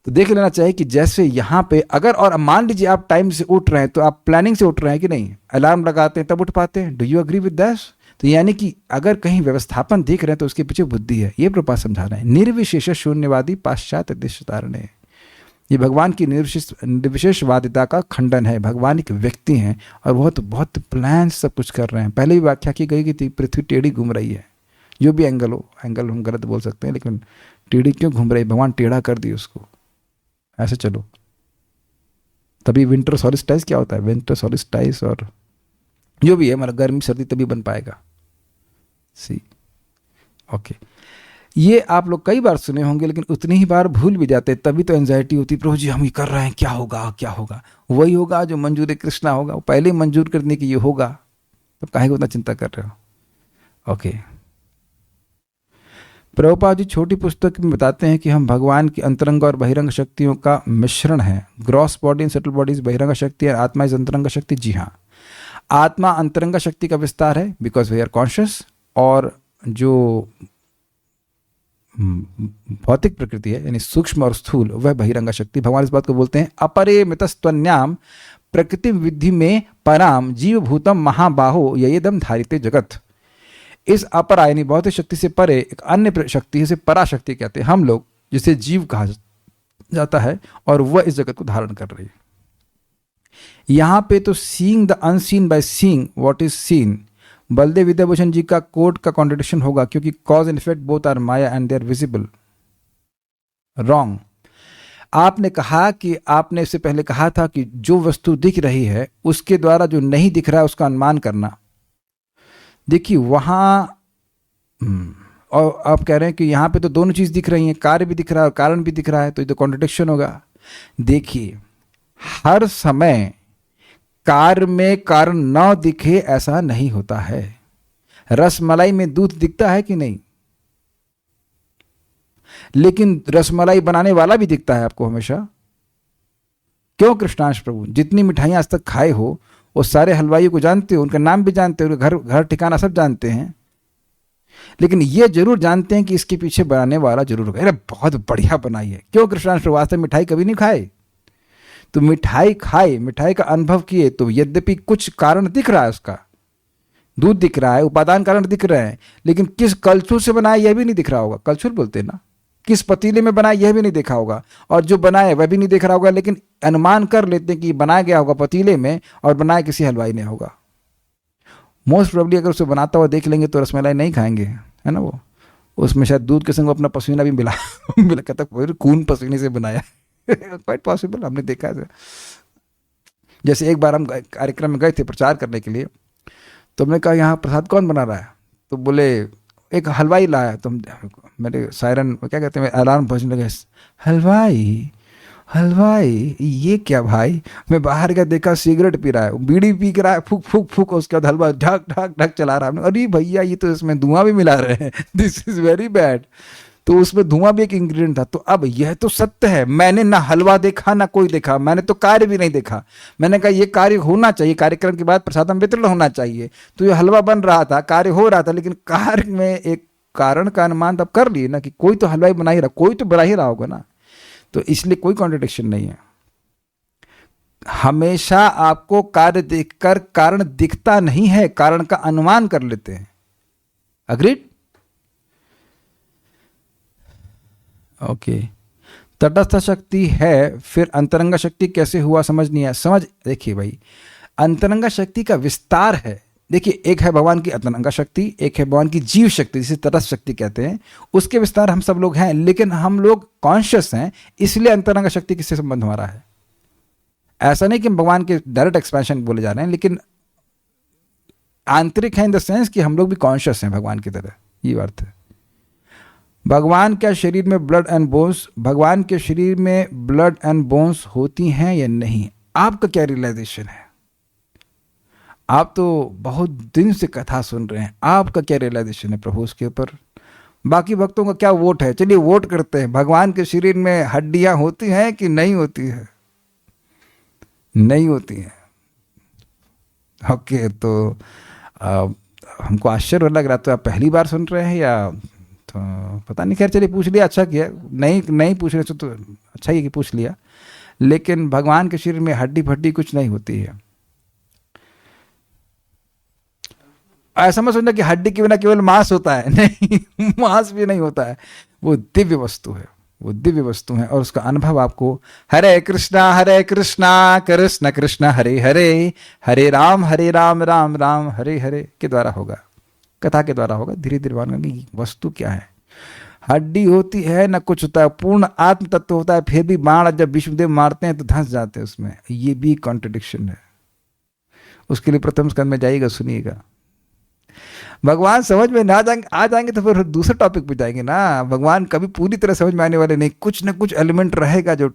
तो देख लेना चाहिए कि जैसे यहाँ पे अगर, और मान लीजिए आप टाइम से उठ रहे हैं तो आप प्लानिंग से उठ रहे हैं कि नहीं? अलार्म लगाते हैं तब उठ पाते हैं। Do you agree with that? तो यानी कि अगर कहीं व्यवस्थापन दिख रहे हैं तो उसके पीछे बुद्धि है। ये प्रभुपाद समझा रहे हैं। निर्विशेष शून्यवादी पाश्चात्य दिशतारणे, ये भगवान की निर्विशेषवादिता का खंडन है। भगवान एक व्यक्ति हैं और बहुत बहुत प्लान सब कुछ कर रहे हैं। पहले भी व्याख्या की गई कि पृथ्वी टेढ़ी घूम रही है। जो भी एंगल हो, एंगल हम गलत बोल सकते हैं, लेकिन टेढ़ी क्यों घूम रही? भगवान टेढ़ा कर दी उसको, ऐसे चलो। तभी विंटर सॉलिस्टाइज क्या होता है? विंटर सॉलिस्टाइज और जो भी है, मतलब गर्मी सर्दी तभी बन पाएगा। सी ओके, ये आप लोग कई बार सुने होंगे, लेकिन उतनी ही बार भूल भी जाते। तभी तो एंजाइटी होती, प्रभु जी हम ये कर रहे हैं, क्या होगा क्या होगा? वही होगा जो मंजूर कृष्णा होगा। वो पहले ही मंजूर करने की ये होगा, तो काहे को उतना चिंता कर रहे हो? ओके, प्रभुपाद जी छोटी पुस्तक में बताते हैं कि हम भगवान की अंतरंग और बहिरंग शक्तियों का मिश्रण है। Gross body and subtle body बहिरंग शक्ति है, आत्मा इज अंतरंग शक्ति। जी हाँ, आत्मा अंतरंग शक्ति का विस्तार है, बिकॉज वी आर कॉन्शियस। और जो भौतिक प्रकृति है, यानी सूक्ष्म और स्थूल, वह बहिरंग शक्ति। भगवान इस बात को बोलते हैं अपरिमितस्त्वन्याम प्रकृति विधि में पराम जीव भूतम महाबाहो ययेदम धारिते जगत। इस अपरा यानी भौतिक शक्ति से परे एक अन्य शक्ति, इसे पराशक्ति कहते हैं हम लोग, जिसे जीव कहा जाता है, और वह इस जगत को धारण कर रही है। यहां पे तो seeing the unseen by seeing what is seen, Baladev Vidyabhushan ji का कोड का कॉन्ट्रडिक्शन होगा, क्योंकि cause and effect both are maya and they are visible. Wrong. आपने कहा कि, आपने इससे पहले कहा था कि जो वस्तु दिख रही है उसके द्वारा जो नहीं दिख रहा है उसका अनुमान करना। देखिए वहां, और आप कह रहे हैं कि यहां पे तो दोनों चीज दिख रही हैं, कार्य भी दिख रहा है और कारण भी दिख रहा है, तो ये तो कॉन्ट्रडिक्शन होगा। देखिए, हर समय कार्य में कारण न दिखे ऐसा नहीं होता है। रसमलाई में दूध दिखता है कि नहीं? लेकिन रसमलाई बनाने वाला भी दिखता है आपको हमेशा। क्यों कृष्णांश प्रभु? जितनी मिठाइयां आज तक खाए हो वो सारे हलवाइयों को जानते हो, उनका नाम भी जानते हो, उनका घर ठिकाना सब जानते हैं, लेकिन ये जरूर जानते हैं कि इसके पीछे बनाने वाला जरूर होगा। अरे बहुत बढ़िया बनाई है। क्यों कृष्णांश प्रभु? आज तक मिठाई कभी नहीं खाए? तो मिठाई खाए, मिठाई का अनुभव किए, तो यद्यपि कुछ कारण दिख रहा है, उसका दूध दिख रहा है, उपादान कारण दिख रहे हैं, लेकिन किस कलछुल से बनाया यह भी नहीं दिख रहा होगा। कलछुल बोलते हैं ना। किस पतीले में बनाया यह भी नहीं देखा होगा, और जो बनाया वह भी नहीं देख रहा होगा, लेकिन अनुमान कर लेते हैं कि बनाया गया होगा पतीले में और बनाया किसी हलवाई ने होगा। मोस्ट प्रोबेबली अगर उसे बनाता हुआ देख लेंगे तो रसमलाई नहीं खाएंगे, है ना। वो उसमें शायद दूध के संग अपना पसीना भी मिला कहता खून पसीने से बनाया। क्वाइट पॉसिबल, हमने देखा है। जैसे एक बार हम कार्यक्रम में गए थे प्रचार करने के लिए, तो हमने कहा यहाँ प्रसाद कौन बना रहा है? तो बोले एक हलवाई लाया। तो मेरे सायरन क्या कहते हैं, अलार्म बजने लगे, हलवाई हलवाई ये क्या भाई? मैं बाहर गया, देखा सिगरेट पी रहा है, बीड़ी पी के रहा है, फूक फूक फूक, उसके बाद हलवा ढक ढक ढक चला रहा है। अरे भैया ये तो इसमें धुआं भी मिला रहे हैं, दिस इज वेरी बैड। तो उसमें धुआं भी एक इंग्रेडिएंट था। तो अब यह तो सत्य है, मैंने ना हलवा देखा ना कोई देखा, मैंने तो कार्य भी नहीं देखा। मैंने कहा ये कार्य होना चाहिए, कार्यक्रम के बाद प्रसादम वितरण होना चाहिए। तो ये हलवा बन रहा था, कार्य हो रहा था, लेकिन कार्य में एक कारण का अनुमान तब कर लिए ना कि कोई तो हलवाई बना ही रहा, कोई तो बना ही रहा होगा ना, तो इसलिए कोई कॉन्ट्रडिक्शन नहीं है। हमेशा आपको कार्य देखकर कारण दिखता नहीं है, कारण का अनुमान कर लेते हैं। अग्रीड? ओके। तटस्थ शक्ति है, फिर अंतरंग शक्ति कैसे हुआ समझ नहीं आया। समझ, देखिए भाई, अंतरंग शक्ति का विस्तार है। देखिए, एक है भगवान की अंतरंग शक्ति, एक है भगवान की जीव शक्ति जिसे तटस्थ शक्ति कहते हैं। उसके विस्तार हम सब लोग हैं, लेकिन हम लोग कॉन्शियस हैं, इसलिए अंतरंग शक्ति किससे संबंध हमारा है। ऐसा नहीं कि हम भगवान के डायरेक्ट एक्सपेंशन बोले जा रहे हैं, लेकिन आंतरिक है इन द सेंस कि हम लोग भी कॉन्शियस हैं भगवान की तरह, ये अर्थ है। भगवान के शरीर में ब्लड एंड बोन्स, भगवान के शरीर में ब्लड एंड बोन्स होती हैं या नहीं, आपका क्या रियलाइजेशन है? आप तो बहुत दिन से कथा सुन रहे हैं, आपका क्या रियलाइजेशन है प्रभु उसके ऊपर? बाकी भक्तों का क्या वोट है? चलिए वोट करते हैं, भगवान के शरीर में हड्डियां होती हैं कि नहीं होती है? नहीं होती हैं। ओके, तो हमको आश्चर्य लग रहा, तो आप पहली बार सुन रहे हैं या तो पता नहीं। खैर चलिए, पूछ लिया, अच्छा किया। नहीं पूछ रहे तो अच्छा ही कि पूछ लिया। लेकिन भगवान के शरीर में हड्डी फड्डी कुछ नहीं होती है। ऐसा मत सोचना कि हड्डी के बिना केवल मांस होता है, नहीं, मांस भी नहीं होता है। वो दिव्य वस्तु है, वो दिव्य वस्तु है, और उसका अनुभव आपको हरे कृष्णा कृष्ण कृष्ण हरे हरे, हरे राम राम राम हरे हरे के द्वारा होगा, कथा के द्वारा होगा। धीरे धीरे मानना कि वस्तु क्या है। हड्डी होती है ना कुछ होता है, पूर्ण आत्म तत्व होता है, फिर भी बाण जब विष्णुदेव मारते हैं तो धंस जाते हैं उसमें। ये भी कॉन्ट्रडिक्शन है। उसके लिए प्रथम स्कंद में जाइएगा, सुनिएगा। भगवान समझ में ना आ जाएंगे तो फिर दूसरे टॉपिक पे जाएंगे ना। भगवान कभी पूरी तरह समझ में आने वाले नहीं, कुछ ना कुछ एलिमेंट रहेगा जो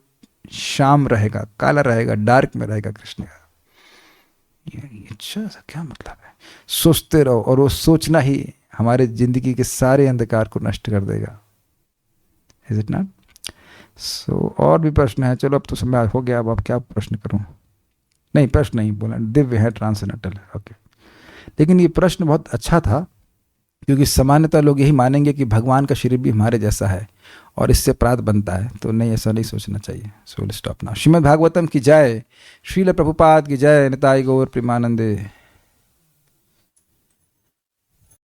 शाम रहेगा, काला रहेगा, डार्क में रहेगा कृष्ण का। अच्छा, क्या मतलब है? सोचते रहो, और वो सोचना ही हमारे जिंदगी के सारे अंधकार को नष्ट कर देगा। Is it not so? और भी प्रश्न है? चलो अब तो समय हो गया, अब क्या प्रश्न करूं? नहीं, प्रश्न नहीं बोला, दिव्य है, ट्रांसेंडेंटल है। ओके, लेकिन ये प्रश्न बहुत अच्छा था, क्योंकि सामान्यतः लोग यही मानेंगे कि भगवान का शरीर भी हमारे जैसा है और इससे अपराध बनता है, तो नहीं, ऐसा नहीं सोचना चाहिए। So will stop now. Shrimad Bhagavatam की जय, श्रील प्रभुपाद की जय, निताई गौर प्रेमानंदे।